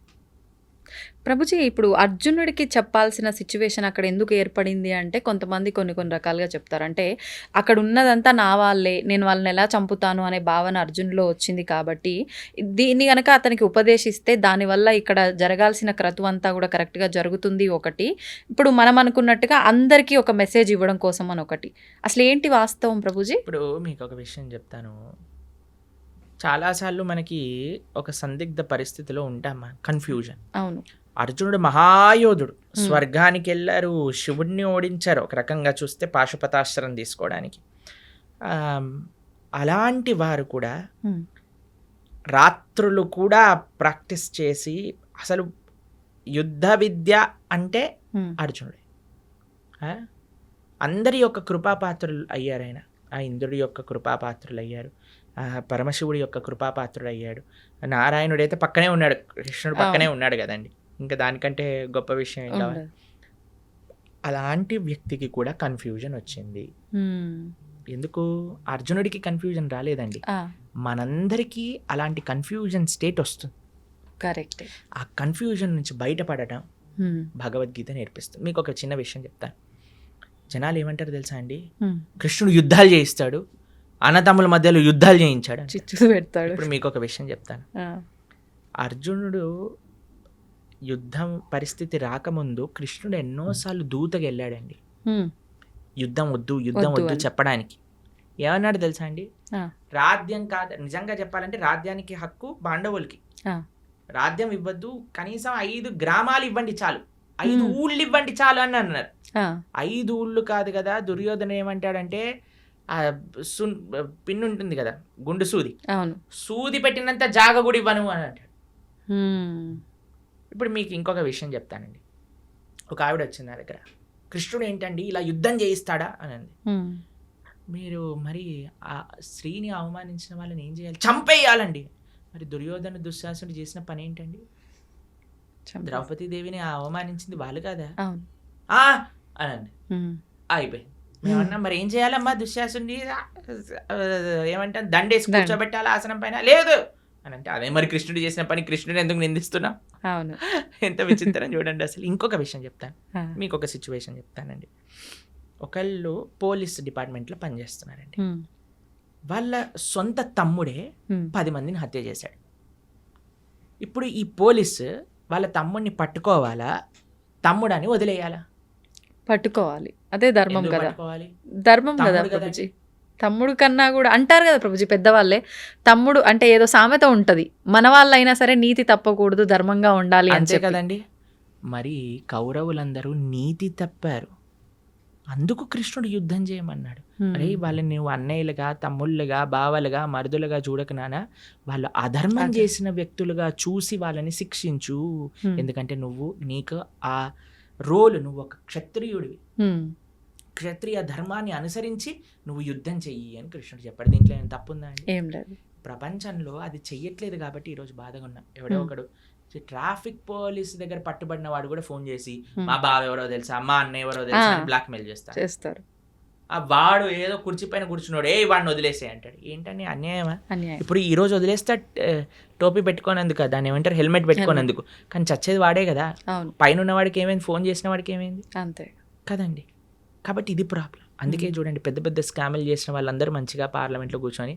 ప్రభుజీ, ఇప్పుడు అర్జునుడికి చెప్పాల్సిన సిచ్యువేషన్ అక్కడ ఎందుకు ఏర్పడింది అంటే కొంతమంది కొన్ని రకాలుగా చెప్తారు. అంటే అక్కడ ఉన్నదంతా నా వాళ్ళే, నేను వాళ్ళని ఎలా చంపుతాను అనే భావన అర్జునులో వచ్చింది. కాబట్టి దీన్ని కనుక అతనికి ఉపదేశిస్తే దానివల్ల ఇక్కడ జరగాల్సిన క్రతువు అంతా కూడా కరెక్ట్గా జరుగుతుంది. ఒకటి, ఇప్పుడు మనం అనుకున్నట్టుగా అందరికీ ఒక మెసేజ్ ఇవ్వడం కోసం అని ఒకటి. అసలు ఏంటి వాస్తవం ప్రభుజీ? ఇప్పుడు మీకు ఒక విషయం చెప్తాను. చాలాసార్లు మనకి ఒక సందిగ్ధ పరిస్థితిలో ఉంటాం, కన్ఫ్యూజన్. అవును. అర్జునుడు మహాయోధుడు, స్వర్గానికి వెళ్ళారు, శివుడిని ఓడించారు, ఒక రకంగా చూస్తే పాశుపతాస్త్రం తీసుకోవడానికి. అలాంటి వారు కూడా రాత్రులు కూడా ప్రాక్టీస్ చేసి, అసలు యుద్ధ విద్య అంటే అర్జునుడే. అందరి యొక్క కృపాపాత్రులు అయ్యారు ఆయన. ఆ ఇంద్రుడి యొక్క కృపాపాత్రులు అయ్యారు, పరమశివుడి యొక్క కృపాపాత్రుడు అయ్యాడు. నారాయణుడు అయితే పక్కనే ఉన్నాడు, కృష్ణుడు పక్కనే ఉన్నాడు కదండి, ఇంకా దానికంటే గొప్ప విషయం ఏం కావాలి. అలాంటి వ్యక్తికి కూడా కన్ఫ్యూజన్ వచ్చింది. ఎందుకు అర్జునుడికి కన్ఫ్యూజన్ రాలేదండి, మనందరికీ అలాంటి కన్ఫ్యూజన్ స్టేట్ వస్తుంది. కరెక్ట్. ఆ కన్ఫ్యూజన్ నుంచి బయటపడటం భగవద్గీత నేర్పిస్తుంది. మీకు ఒక చిన్న విషయం చెప్తాను. జనాలు ఏమంటారు తెలుసా అండి, కృష్ణుడు యుద్ధాలు చేయిస్తాడు, అన్నతమ్ముల మధ్యలో యుద్ధాలు చేయించాడు, చిచ్చు పెడతాడు. ఇప్పుడు మీకు ఒక విషయం చెప్తాను. అర్జునుడు యుద్ధం పరిస్థితి రాకముందు కృష్ణుడు ఎన్నోసార్లు దూతగా వెళ్ళాడండి, యుద్ధం వద్దు చెప్పడానికి. ఏమన్నాడు తెలుసా అండి, రాజ్యం కాదు, నిజంగా చెప్పాలంటే రాజ్యానికి హక్కు పాండవులకి, రాజ్యం ఇవ్వద్దు, కనీసం 5 గ్రామాలు ఇవ్వండి చాలు, 5 ఊళ్ళు ఇవ్వండి చాలు అని అన్నారు. 5 ఊళ్ళు కాదు కదా, దుర్యోధన ఏమంటాడంటే ఆ పిన్ ఉంటుంది కదా గుండు సూది, సూది పెట్టినంత జాగ కూడా ఇవ్వను అని అంటాడు. ఇప్పుడు మీకు ఇంకొక విషయం చెప్తానండి. ఒక ఆవిడ వచ్చింది నా దగ్గర, కృష్ణుడు ఏంటండి ఇలా యుద్ధం చేయిస్తాడా అని అంది. మీరు మరి ఆ స్త్రీని అవమానించిన వాళ్ళని ఏం చేయాలి, చంపేయాలండి. మరి దుర్యోధన దుశ్శాసనుడు చేసిన పని ఏంటండి, ద్రౌపదీదేవిని అవమానించింది వాళ్ళు కదా అనండి. అయిపోయింది. మేమన్నా మరి ఏం చేయాలమ్మా, దుశ్శాసనుడి ఏమంటాం దండేసి కూర్చోబెట్టాలి ఆసనం పైన, లేదు అని అంటే, అదే మరి కృష్ణుడు చేసిన పని, కృష్ణుడు ఎందుకు నిందిస్తున్నాం? ఎంత విచిత్రం చూడండి అసలు. ఇంకొక విషయం చెప్తాను మీకు, ఒక సిచ్యువేషన్ చెప్తానండి. ఒకళ్ళు పోలీస్ డిపార్ట్మెంట్లో పనిచేస్తున్నారండి, వాళ్ళ సొంత తమ్ముడే 10 మందిని హత్య చేశాడు. ఇప్పుడు ఈ పోలీసు వాళ్ళ తమ్ముడిని పట్టుకోవాలా, తమ్ముడని వదిలేయాలా? పట్టుకోవాలి, అదే ధర్మం కదా. ధర్మం కదా తమ్ముడు ప్రభుజీ. తమ్ముడు కన్నా కూడా అంటారు కదా ప్రభుజీ పెద్దవాళ్ళే, తమ్ముడు అంటే ఏదో సామెత ఉంటది, మన వాళ్ళైనా సరే నీతి తప్పకూడదు, ధర్మంగా ఉండాలి అంతే కదండి. మరి కౌరవులందరూ నీతి తప్పారు, అందుకు కృష్ణుడు యుద్ధం చేయమన్నాడు. అరే వాళ్ళని నువ్వు అన్నయ్యలుగా, తమ్ముళ్ళుగా, బావలుగా, మరుదులుగా చూడక నానా, వాళ్ళు అధర్మం చేసిన వ్యక్తులుగా చూసి వాళ్ళని శిక్షించు. ఎందుకంటే నీకు ఆ రోలు, నువ్వు ఒక క్షత్రియుడివి, క్షత్రియ ధర్మాన్ని అనుసరించి నువ్వు యుద్ధం చెయ్యి అని కృష్ణుడు చెప్పాడు. దీంట్లో ఏమైనా తప్పుందా అండి? ఏం లేదు. ప్రపంచంలో అది చెయ్యట్లేదు కాబట్టి ఈరోజు బాధగా ఉన్నాం. ఎవడో ఒకడు ట్రాఫిక్ పోలీస్ దగ్గర పట్టుబడిన వాడు కూడా ఫోన్ చేసి మా బావ ఎవరో తెలుసా, మా అన్న ఎవరో తెలుసా అని బ్లాక్ మెయిల్ చేస్తారు. ఆ వాడు ఏదో కుర్చీ పైన కూర్చున్నాడు, వాడిని వదిలేసే అంటాడు. ఏంటని అన్యాయమా? ఇప్పుడు ఈ రోజు వదిలేస్తే టోపీ పెట్టుకోనందుకు, దాన్ని ఏమంటారు హెల్మెట్ పెట్టుకోనందుకు, కానీ చచ్చేది వాడే కదా. పైన ఉన్న వాడికి ఏమైంది, ఫోన్ చేసిన వాడికి ఏమైంది? అంతే కదండి. కాబట్టి ఇది ప్రాబ్లం. అందుకే చూడండి, పెద్ద పెద్ద స్కామ్లు చేసిన వాళ్ళందరూ మంచిగా పార్లమెంట్లో కూర్చొని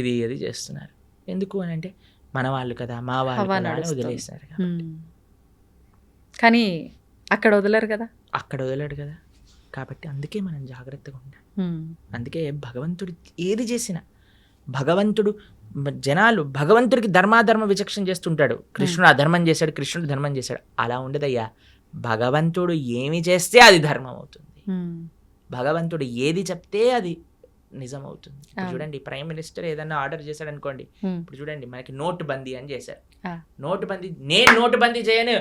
ఇది చేస్తున్నారు. ఎందుకు అని అంటే మన వాళ్ళు కదా, మా వాళ్ళు కదా అని వదిలేస్తారు. కానీ అక్కడ వదలరు కదా. కాబట్టి అందుకే మనం జాగ్రత్తగా ఉండాలి. అందుకే భగవంతుడు ఏది చేసినా, జనాలు భగవంతుడికి ధర్మాధర్మ విచక్షణ చేస్తుంటాడు. కృష్ణుడు అధర్మం చేశాడు, కృష్ణుడు ధర్మం చేశాడు, అలా ఉండదయ్యా. భగవంతుడు ఏమి చేస్తే అది ధర్మం అవుతుంది, భగవంతుడు ఏది చెప్తే అది నిజం అవుతుంది. చూడండి, ప్రైమ్ మినిస్టర్ ఏదన్నా ఆర్డర్ చేశాడు అనుకోండి, ఇప్పుడు చూడండి మనకి నోటు బందీ అని చేశారు. నోటు బందీ, నేను నోటు బందీ చేయను,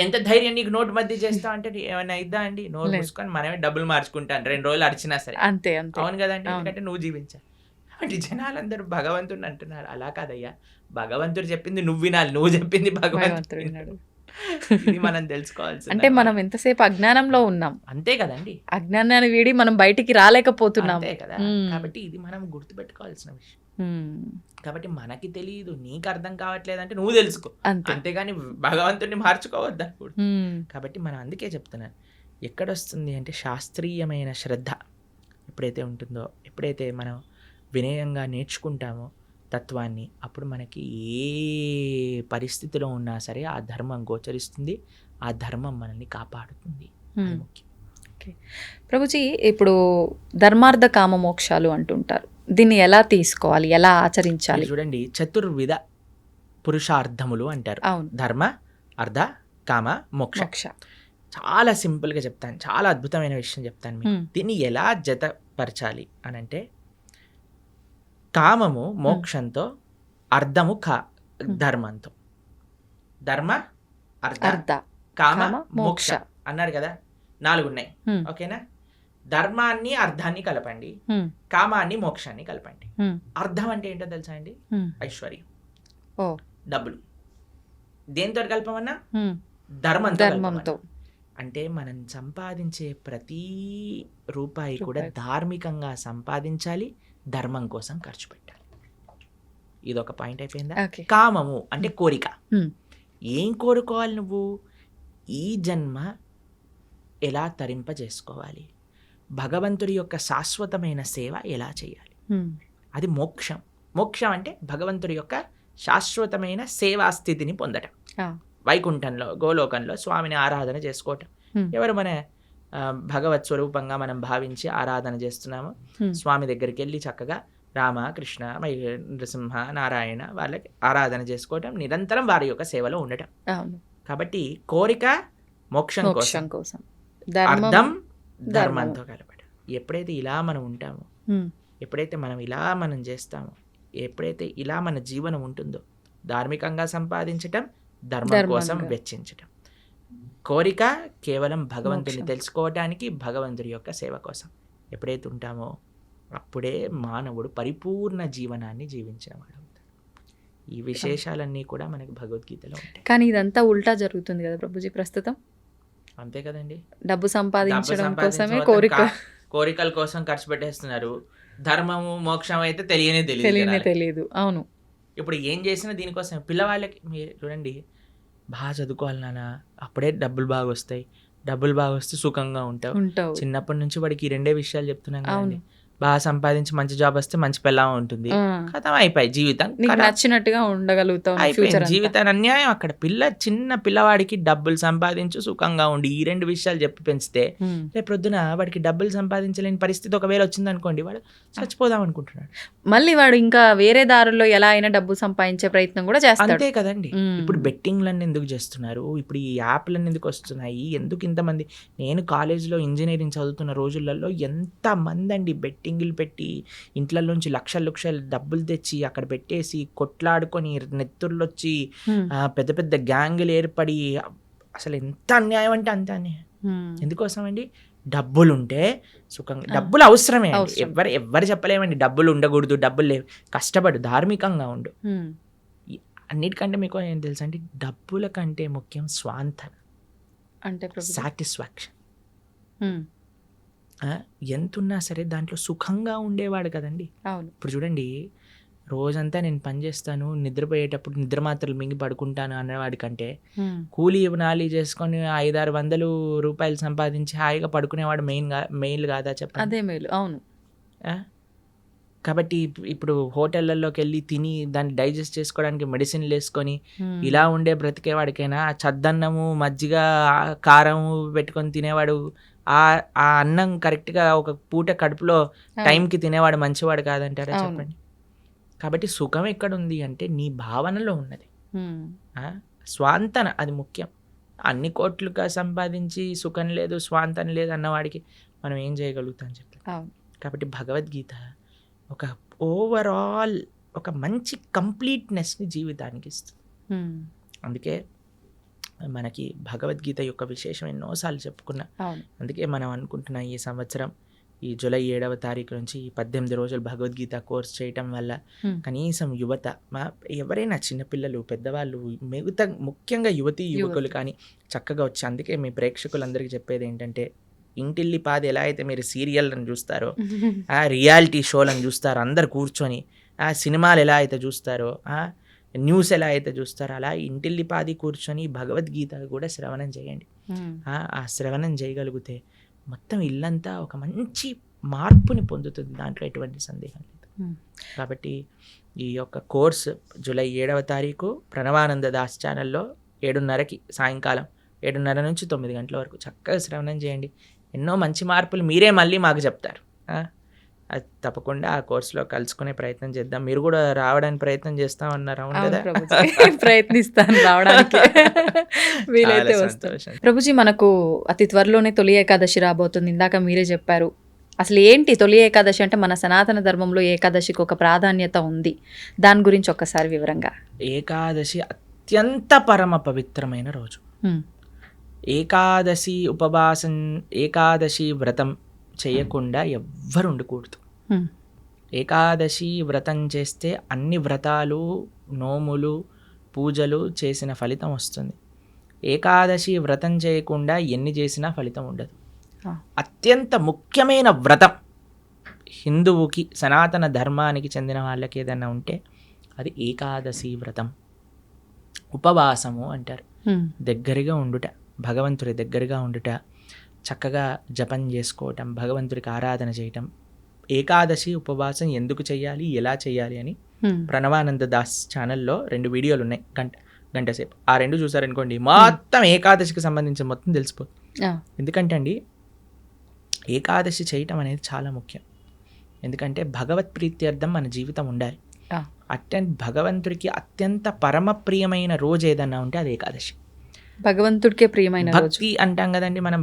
ఎంత ధైర్యం నీకు నోటు బందీ చేస్తా అంటే ఏమైనా ఇద్దా అండి? నోటు మూసుకొని మనమే డబ్బులు మార్చుకుంటాను, 2 రోజులు అడిచినా సరే. అంతే. అవును కదండి, ఎందుకంటే నువ్వు జీవించాలి. కాబట్టి జనాలందరూ భగవంతుడిని అంటున్నారు. అలా కాదయ్యా, భగవంతుడు చెప్పింది నువ్వు వినాలి, నువ్వు చెప్పింది భగవంతుడు వినాడు. ఇది మనం తెలుసుకోవాల్సి. అంటే మనం ఎంతసేపు అజ్ఞానంలో ఉన్నాం, అంతే కదండి. అజ్ఞానాన్ని వీడి మనం బయటికి రాలేకపోతున్నాం కదా. కాబట్టి ఇది మనం గుర్తుపెట్టుకోవాల్సిన విషయం. కాబట్టి మనకి తెలియదు, నీకు అర్థం కావట్లేదు అంటే నువ్వు తెలుసుకో, అంతేగాని భగవంతుడిని మార్చుకోవద్దా. కాబట్టి మనం అందుకే చెప్తున్నాను, ఎక్కడొస్తుంది అంటే శాస్త్రీయమైన శ్రద్ధ ఎప్పుడైతే ఉంటుందో, ఎప్పుడైతే మనం వినయంగా నేర్చుకుంటామో తత్వాన్ని, అప్పుడు మనకి ఏ పరిస్థితిలో ఉన్నా సరే ఆ ధర్మం గోచరిస్తుంది, ఆ ధర్మం మనల్ని కాపాడుతుంది. ప్రభుజీ, ఇప్పుడు ధర్మార్థ కామ మోక్షాలు అంటుంటారు, దీన్ని ఎలా తీసుకోవాలి, ఎలా ఆచరించాలి? చూడండి, చతుర్విధ పురుషార్థములు అంటారు. ధర్మ, అర్థ, కామ, మోక్ష. చాలా సింపుల్గా చెప్తాను, చాలా అద్భుతమైన విషయం చెప్తాను మీకు. దీన్ని ఎలా జతపరచాలి అని అంటే, కామము మోక్షంతో, అర్థము ధర్మంతో. ధర్మ, అర్థ, కామ, మోక్ష అన్నారు కదా, 4 ఉన్నాయి. ఓకేనా? ధర్మాన్ని అర్థాన్ని కలపండి, కామాన్ని మోక్షాన్ని కలపండి. అర్థం అంటే ఏంటో తెలుసా అండి? ఐశ్వర్యం, డబ్బులు. దేంతో కలపమన్నా? ధర్మంతో. అంటే మనం సంపాదించే ప్రతి రూపాయి కూడా ధార్మికంగా సంపాదించాలి, ధర్మం కోసం ఖర్చు పెట్టాలి. ఇదొక పాయింట్ అయిపోయిందా. ఓకే. కామము అంటే కోరిక. Hmm. ఏం కోరుకోవాలి నువ్వు? ఈ జన్మ ఎలా తరింపజేసుకోవాలి, భగవంతుడి యొక్క శాశ్వతమైన సేవ ఎలా చేయాలి, అది మోక్షం. మోక్షం అంటే భగవంతుడి యొక్క శాశ్వతమైన సేవా స్థితిని పొందటం. వైకుంఠంలో, గోలోకంలో స్వామిని ఆరాధన చేసుకోవటం. ఎవరు మన భగవత్ స్వరూపంగా మనం భావించి ఆరాధన చేస్తున్నాము, స్వామి దగ్గరికి వెళ్ళి చక్కగా రామ, కృష్ణ, నరసింహ, నారాయణ వాళ్ళకి ఆరాధన చేసుకోవటం, నిరంతరం వారి యొక్క సేవలో ఉండటం. కాబట్టి కోరిక మోక్షం కోసం, అర్థం ధర్మంతో కలపడం. ఎప్పుడైతే ఇలా మనం ఉంటామో, ఎప్పుడైతే మనం ఇలా మనం చేస్తామో, ఎప్పుడైతే ఇలా మన జీవనం ఉంటుందో, ధార్మికంగా సంపాదించటం, ధర్మం కోసం వెచ్చించటం. కోరిక కేవలం భగవంతుని తెలుసుకోవటానికి, భగవంతుడి యొక్క సేవ కోసం ఎప్పుడైతే ఉంటామో అప్పుడే మానవుడు పరిపూర్ణ జీవనాన్ని జీవించిన వాడు అవుతాడు. ఈ విశేషాలన్నీ కూడా మనకి భగవద్గీతలో ఉంటాయి. కానీ ఇదంతా ఉల్టా జరుగుతుంది కదా ప్రభుజీ ప్రస్తుతం. అంతే కదండి. డబ్బు సంపాదించడం కోసమే కోరికల కోసం ఖర్చు పెట్టేస్తున్నారు. ధర్మము మోక్షం అయితే తెలియదు. అవును. ఇప్పుడు ఏం చేసినా దీనికోసం. పిల్లవాళ్ళకి మీరు చూడండి, బాగా చదువుకోవాలి నాన్న, అప్పుడే డబ్బులు బాగా వస్తాయి, డబ్బులు బాగా వస్తే సుఖంగా ఉంటావు. చిన్నప్పటి నుంచి వాడికి 2 విషయాలు చెప్తున్నాం కదండి. బాగా సంపాదించి మంచి జాబ్ వస్తే మంచి పెళ్ళాం ఉంటుంది, ఖతం అయిపోయి జీవితం నచ్చినట్టుగా ఉండగలుగుతాం. జీవితాన్ని అన్యాయం. అక్కడ చిన్న పిల్లవాడికి డబ్బులు సంపాదించు, సుఖంగా ఉండి, ఈ 2 విషయాలు చెప్పి పెంచితే రేపు పొద్దున వాడికి డబ్బులు సంపాదించలేని పరిస్థితి ఒకవేళ వచ్చింది అనుకోండి, వాడు చచ్చిపోదాం అనుకుంటున్నాడు. మళ్ళీ వాడు ఇంకా వేరే దారుల్లో ఎలా అయినా డబ్బు సంపాదించే ప్రయత్నం కూడా చేస్తాడు. అంతే కదండి. ఇప్పుడు బెట్టింగ్లన్నీ ఎందుకు చేస్తున్నారు, ఇప్పుడు ఈ యాప్లన్నీ ఎందుకు వస్తున్నాయి, ఎందుకు ఇంతమంది? నేను కాలేజ్లో ఇంజనీరింగ్ చదువుతున్న రోజులలో ఎంతమంది అండి బెట్టింగ్లు పెట్టి ఇంట్లలోంచి లక్షలు డబ్బులు తెచ్చి అక్కడ పెట్టేసి కొట్లాడుకొని నెత్తుర్లు వచ్చి పెద్ద పెద్ద గ్యాంగులు ఏర్పడి, అసలు ఎంత అన్యాయం అంటే అంత అన్యాయం. ఎందుకోసం అండి? డబ్బులుంటే సుఖంగా, డబ్బులు అవసరమే. ఎవరు చెప్పలేమండి డబ్బులు ఉండకూడదు, డబ్బులు లేవు. కష్టపడు, ధార్మికంగా ఉండు. అన్నిటికంటే మీకు ఏం తెలుసు అండి, డబ్బుల కంటే ముఖ్యం స్వాంతన అంటే సాటిస్ఫాక్షన్. ఎంతున్నా సరే దాంట్లో సుఖంగా ఉండేవాడు కదండి. ఇప్పుడు చూడండి, రోజంతా నేను పని చేస్తాను, నిద్రపోయేటప్పుడు నిద్ర మాత్రలు మింగి పడుకుంటాను అన్నవాడి కంటే కూలీ నాలి చేసుకొని 500-600 రూపాయలు సంపాదించి హాయిగా పడుకునేవాడు మెయిన్ కాదా చెప్పండి? అదే మేలు. అవును. కాబట్టి ఇప్పుడు హోటళ్లలోకి వెళ్ళి తిని దాన్ని డైజెస్ట్ చేసుకోవడానికి మెడిసిన్లు వేసుకొని ఇలా ఉండే బ్రతికేవాడికైనా చద్దన్నము, మజ్జిగ, కారము పెట్టుకొని తినేవాడు, ఆ అన్నం కరెక్ట్గా ఒక పూట కడుపులో టైంకి తినేవాడు మంచివాడు కాదంటారా చెప్పండి? కాబట్టి సుఖం ఎక్కడుంది అంటే నీ భావనలో ఉన్నది. స్వాంతన అది ముఖ్యం. అన్ని కోట్లుగా సంపాదించి సుఖం లేదు, స్వాంతన లేదు అన్నవాడికి మనం ఏం చేయగలుగుతాం చెప్పండి? కాబట్టి భగవద్గీత ఒక ఓవరాల్ ఒక మంచి కంప్లీట్నెస్ని జీవితానికి ఇస్తుంది. అందుకే మనకి భగవద్గీత యొక్క విశేషం ఎన్నోసార్లు చెప్పుకున్నా. అందుకే మనం అనుకుంటున్నాం ఈ సంవత్సరం ఈ జూలై 7వ తారీఖు నుంచి 18 రోజులు భగవద్గీత కోర్స్ చేయటం వల్ల కనీసం యువత, ఎవరైనా చిన్నపిల్లలు, పెద్దవాళ్ళు, మిగతా ముఖ్యంగా యువకులు కానీ చక్కగా వచ్చి, అందుకే మీ ప్రేక్షకులందరికీ చెప్పేది ఏంటంటే, ఇంటిల్లిపాది ఎలా అయితే మీరు సీరియల్లను చూస్తారో, ఆ రియాలిటీ షోలను చూస్తారో అందరు కూర్చొని, ఆ సినిమాలు ఎలా అయితే చూస్తారో, న్యూస్ ఎలా అయితే చూస్తారో, అలా ఇంటిల్లిపాది కూర్చొని భగవద్గీత కూడా శ్రవణం చేయండి. ఆ శ్రవణం చేయగలిగితే మొత్తం ఇల్లంతా ఒక మంచి మార్పుని పొందుతుంది, దాంట్లో ఎటువంటి సందేహం లేదు. కాబట్టి ఈ యొక్క కోర్స్ జూలై 7వ తారీఖు ప్రణవానంద దాస్ ఛానల్లో 7:30కి, సాయంకాలం 7:30 నుంచి 9 గంటల వరకు చక్కగా శ్రవణం చేయండి. ఎన్నో మంచి మార్పులు మీరే మళ్ళీ మాకు చెప్తారు. అది తప్పకుండా ఆ కోర్సులో కలుసుకునే ప్రయత్నం చేద్దాం. మీరు కూడా రావడానికి ప్రయత్నం చేస్తామన్నారు, అవును కదా? ప్రయత్నిస్తాను రావడానికి, వీలైతే వస్తాను. ప్రభుజీ, మనకు అతి త్వరలోనే తొలి ఏకాదశి రాబోతుంది. ఇందాక మీరే చెప్పారు. అసలు ఏంటి తొలి ఏకాదశి అంటే? మన సనాతన ధర్మంలో ఏకాదశికి ఒక ప్రాధాన్యత ఉంది, దాని గురించి ఒక్కసారి వివరంగా. ఏకాదశి అత్యంత పరమ పవిత్రమైన రోజు. ఏకాదశి ఉపవాసం, ఏకాదశి వ్రతం చేయకుండా ఎవ్వరు ఉండకూడదు. ఏకాదశి వ్రతం చేస్తే అన్ని వ్రతాలు, నోములు, పూజలు చేసిన ఫలితం వస్తుంది. ఏకాదశి వ్రతం చేయకుండా ఎన్ని చేసినా ఫలితం ఉండదు. ఆ. అత్యంత ముఖ్యమైన వ్రతం హిందువుకి, సనాతన ధర్మానికి చెందిన వాళ్ళకి ఏదైనా ఉంటే అది ఏకాదశి వ్రతం. ఉపవాసము అంటారు. దగ్గరగా ఉండుట, భగవంతుడి దగ్గరగా ఉండుట, చక్కగా జపం చేసుకోవటం, భగవంతుడికి ఆరాధన చేయటం. ఏకాదశి ఉపవాసం ఎందుకు చేయాలి, ఎలా చేయాలి అని ప్రణవానంద దాస్ ఛానల్లో 2 వీడియోలు ఉన్నాయి, గంట సేపు. ఆ 2 చూసారనుకోండి మొత్తం ఏకాదశికి సంబంధించిన మొత్తం తెలిసిపోతుంది. ఎందుకంటే అండి ఏకాదశి చేయటం అనేది చాలా ముఖ్యం. ఎందుకంటే భగవత్ ప్రీత్యర్థం మన జీవితం ఉండాలి. భగవంతుడికి అత్యంత పరమ ప్రియమైన రోజు ఏదన్నా ఉంటే అది ఏకాదశి. భగవంతుడికే ప్రియమైన భక్తి అంటాం కదండి మనం.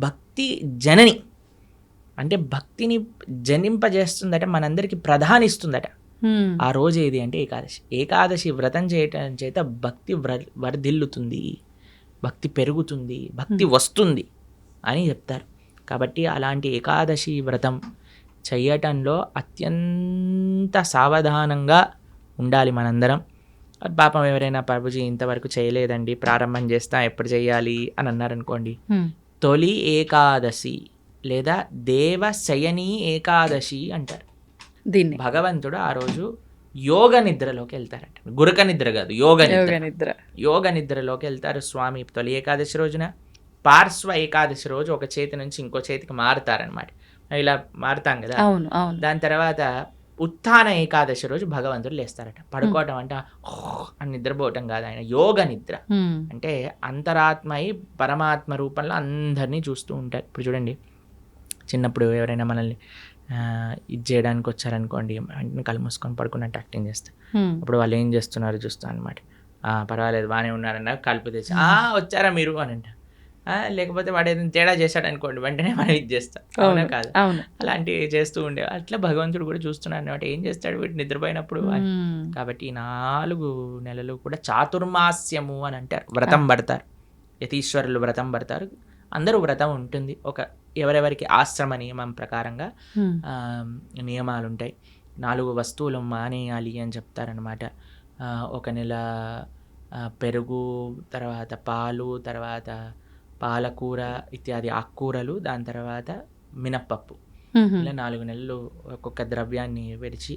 భక్తి జనని అంటే భక్తిని జనింపజేస్తుందట, మనందరికీ ప్రధానిస్తుందట. ఆ రోజు ఏది అంటే ఏకాదశి. ఏకాదశి వ్రతం చేయటం చేత భక్తి వర్ధిల్లుతుంది, భక్తి పెరుగుతుంది, భక్తి వస్తుంది అని చెప్తారు. కాబట్టి అలాంటి ఏకాదశి వ్రతం చేయటంలో అత్యంత సావధానంగా ఉండాలి మనందరం. పాపం ఎవరైనా ప్రభుజీ ఇంతవరకు చేయలేదండి, ప్రారంభం చేస్తా, ఎప్పుడు చేయాలి అని అన్నారనుకోండి, తొలి ఏకాదశి లేదా దేవశయని ఏకాదశి అంటారు దీన్ని. భగవంతుడు ఆ రోజు యోగ నిద్రలోకి వెళ్తారట. గురక నిద్ర కాదు, యోగ నిద్రలోకి వెళ్తారు స్వామి తొలి ఏకాదశి రోజున. పార్శ్వ ఏకాదశి రోజు ఒక చేతి నుంచి ఇంకో చేతికి మారుతారనమాట. ఇలా మారుతాం కదా. దాని తర్వాత ఉత్థాన ఏకాదశి రోజు భగవంతుడు లేస్తారట. పడుకోవటం అంటే అని నిద్రపోవటం కాదు, ఆయన యోగ నిద్ర. అంటే అంతరాత్మయి పరమాత్మ రూపంలో అందరినీ చూస్తూ ఉంటారు. ఇప్పుడు చూడండి, చిన్నప్పుడు ఎవరైనా మనల్ని ఇది చేయడానికి వచ్చారనుకోండి, వెంటనే కళ్ళు మూసుకొని పడుకున్నట్టు యాక్టింగ్ చేస్తారు. అప్పుడు వాళ్ళు ఏం చేస్తున్నారు చూస్తాను అనమాట. పర్వాలేదు బాగానే ఉన్నారన్న కలుపు తెచ్చి వచ్చారా మీరు అని అంటారు. లేకపోతే వాడు ఏదైనా తేడా చేశాడు అనుకోండి, వెంటనే మనం ఇది చేస్తాం. అవునా కాదు? అలాంటివి చేస్తూ ఉండే. అట్లా భగవంతుడు కూడా చూస్తున్నాడు అనమాట, ఏం చేస్తాడు వీడు నిద్రపోయినప్పుడు అని. కాబట్టి 4 నెలలు కూడా చాతుర్మాస్యము అని అంటారు. వ్రతం పడతారు, యతీశ్వరులు వ్రతం పడతారు. అందరూ వ్రతం ఉంటుంది. ఎవరెవరికి ఆశ్రమ నియమం ప్రకారంగా నియమాలు ఉంటాయి. 4 వస్తువులు మానేయాలి అని చెప్తారనమాట. 1 నెల పెరుగు, తర్వాత పాలు, తర్వాత పాలకూర ఇత్యాది ఆకుకూరలు, దాని తర్వాత మినప్పప్పు. ఇలా 4 నెలలు ఒక్కొక్క ద్రవ్యాన్ని విడిచి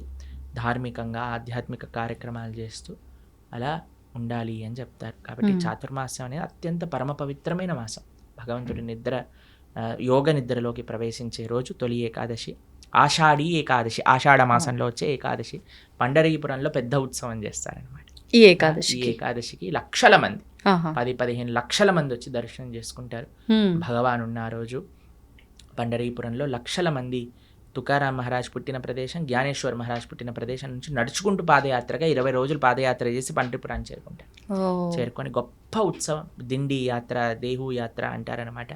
ధార్మికంగా ఆధ్యాత్మిక కార్యక్రమాలు చేస్తూ అలా ఉండాలి అని చెప్తారు. కాబట్టి చాతుర్మాసం అనేది అత్యంత పరమ పవిత్రమైన మాసం. భగవంతుడి యోగ నిద్రలోకి ప్రవేశించే రోజు తొలి ఏకాదశి. ఆషాఢీ ఏకాదశి, ఆషాఢ మాసంలో వచ్చే ఏకాదశి. పండరీపురంలో పెద్ద ఉత్సవం చేస్తారనమాట. ఈ ఏకాదశికి లక్షల మంది, 10-15 లక్షల మంది వచ్చి దర్శనం చేసుకుంటారు. భగవాన్ ఉన్న ఆ రోజు పండరీపురంలో లక్షల మంది తుకారాం మహారాజ్ పుట్టిన ప్రదేశం, జ్ఞానేశ్వర్ మహారాజ్ పుట్టిన ప్రదేశం నుంచి నడుచుకుంటూ పాదయాత్రగా 20 రోజులు పాదయాత్ర చేసి పండరీపురాన్ని చేరుకుంటారు. చేరుకొని గొప్ప ఉత్సవం, దిండి యాత్ర, దేహు యాత్ర అంటారనమాట.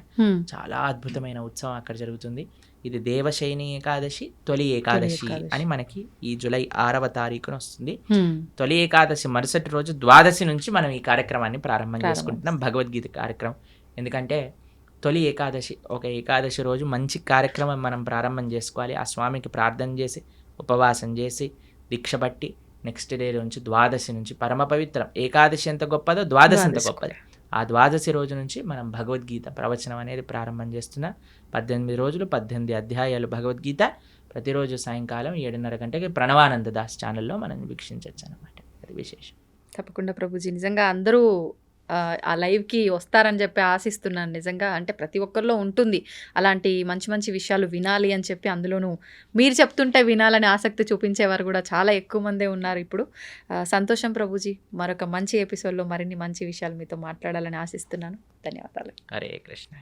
చాలా అద్భుతమైన ఉత్సవం అక్కడ జరుగుతుంది. ఇది దేవశయని ఏకాదశి, తొలి ఏకాదశి అని మనకి ఈ జూలై 6వ తారీఖున వస్తుంది. తొలి ఏకాదశి మరుసటి రోజు ద్వాదశి నుంచి మనం ఈ కార్యక్రమాన్ని ప్రారంభం చేసుకుంటున్నాం, భగవద్గీత కార్యక్రమం. ఎందుకంటే తొలి ఏకాదశి, ఒక ఏకాదశి రోజు మంచి కార్యక్రమం మనం ప్రారంభం చేసుకోవాలి. ఆ స్వామికి ప్రార్థన చేసి, ఉపవాసం చేసి, దీక్ష పట్టి నెక్స్ట్ డే నుంచి ద్వాదశి నుంచి పరమ పవిత్రం. ఏకాదశి ఎంత గొప్పదో ద్వాదశి ఎంత గొప్పది. ఆ ద్వాదశి రోజు నుంచి మనం భగవద్గీత ప్రవచనం అనేది ప్రారంభం చేస్తున్నా. 18 రోజులు 18 అధ్యాయాలు భగవద్గీత ప్రతిరోజు సాయంకాలం 7:30 గంటకి ప్రణవానంద దాస్ ఛానల్లో మనం వీక్షించవచ్చు అనమాట. అది విశేషం. తప్పకుండా ప్రభుజీ, నిజంగా అందరూ ఆ లైవ్కి వస్తారని చెప్పి ఆశిస్తున్నాను. నిజంగా అంటే ప్రతి ఒక్కరిలో ఉంటుంది అలాంటి మంచి మంచి విషయాలు వినాలి అని చెప్పి. అందులోనూ మీరు చెప్తుంటే వినాలని ఆసక్తి చూపించేవారు కూడా చాలా ఎక్కువ మందే ఉన్నారు ఇప్పుడు. సంతోషం ప్రభుజీ, మరొక మంచి ఎపిసోడ్లో మరిన్ని మంచి విషయాలు మీతో మాట్లాడాలని ఆశిస్తున్నాను. ధన్యవాదాలు. హరే కృష్ణ.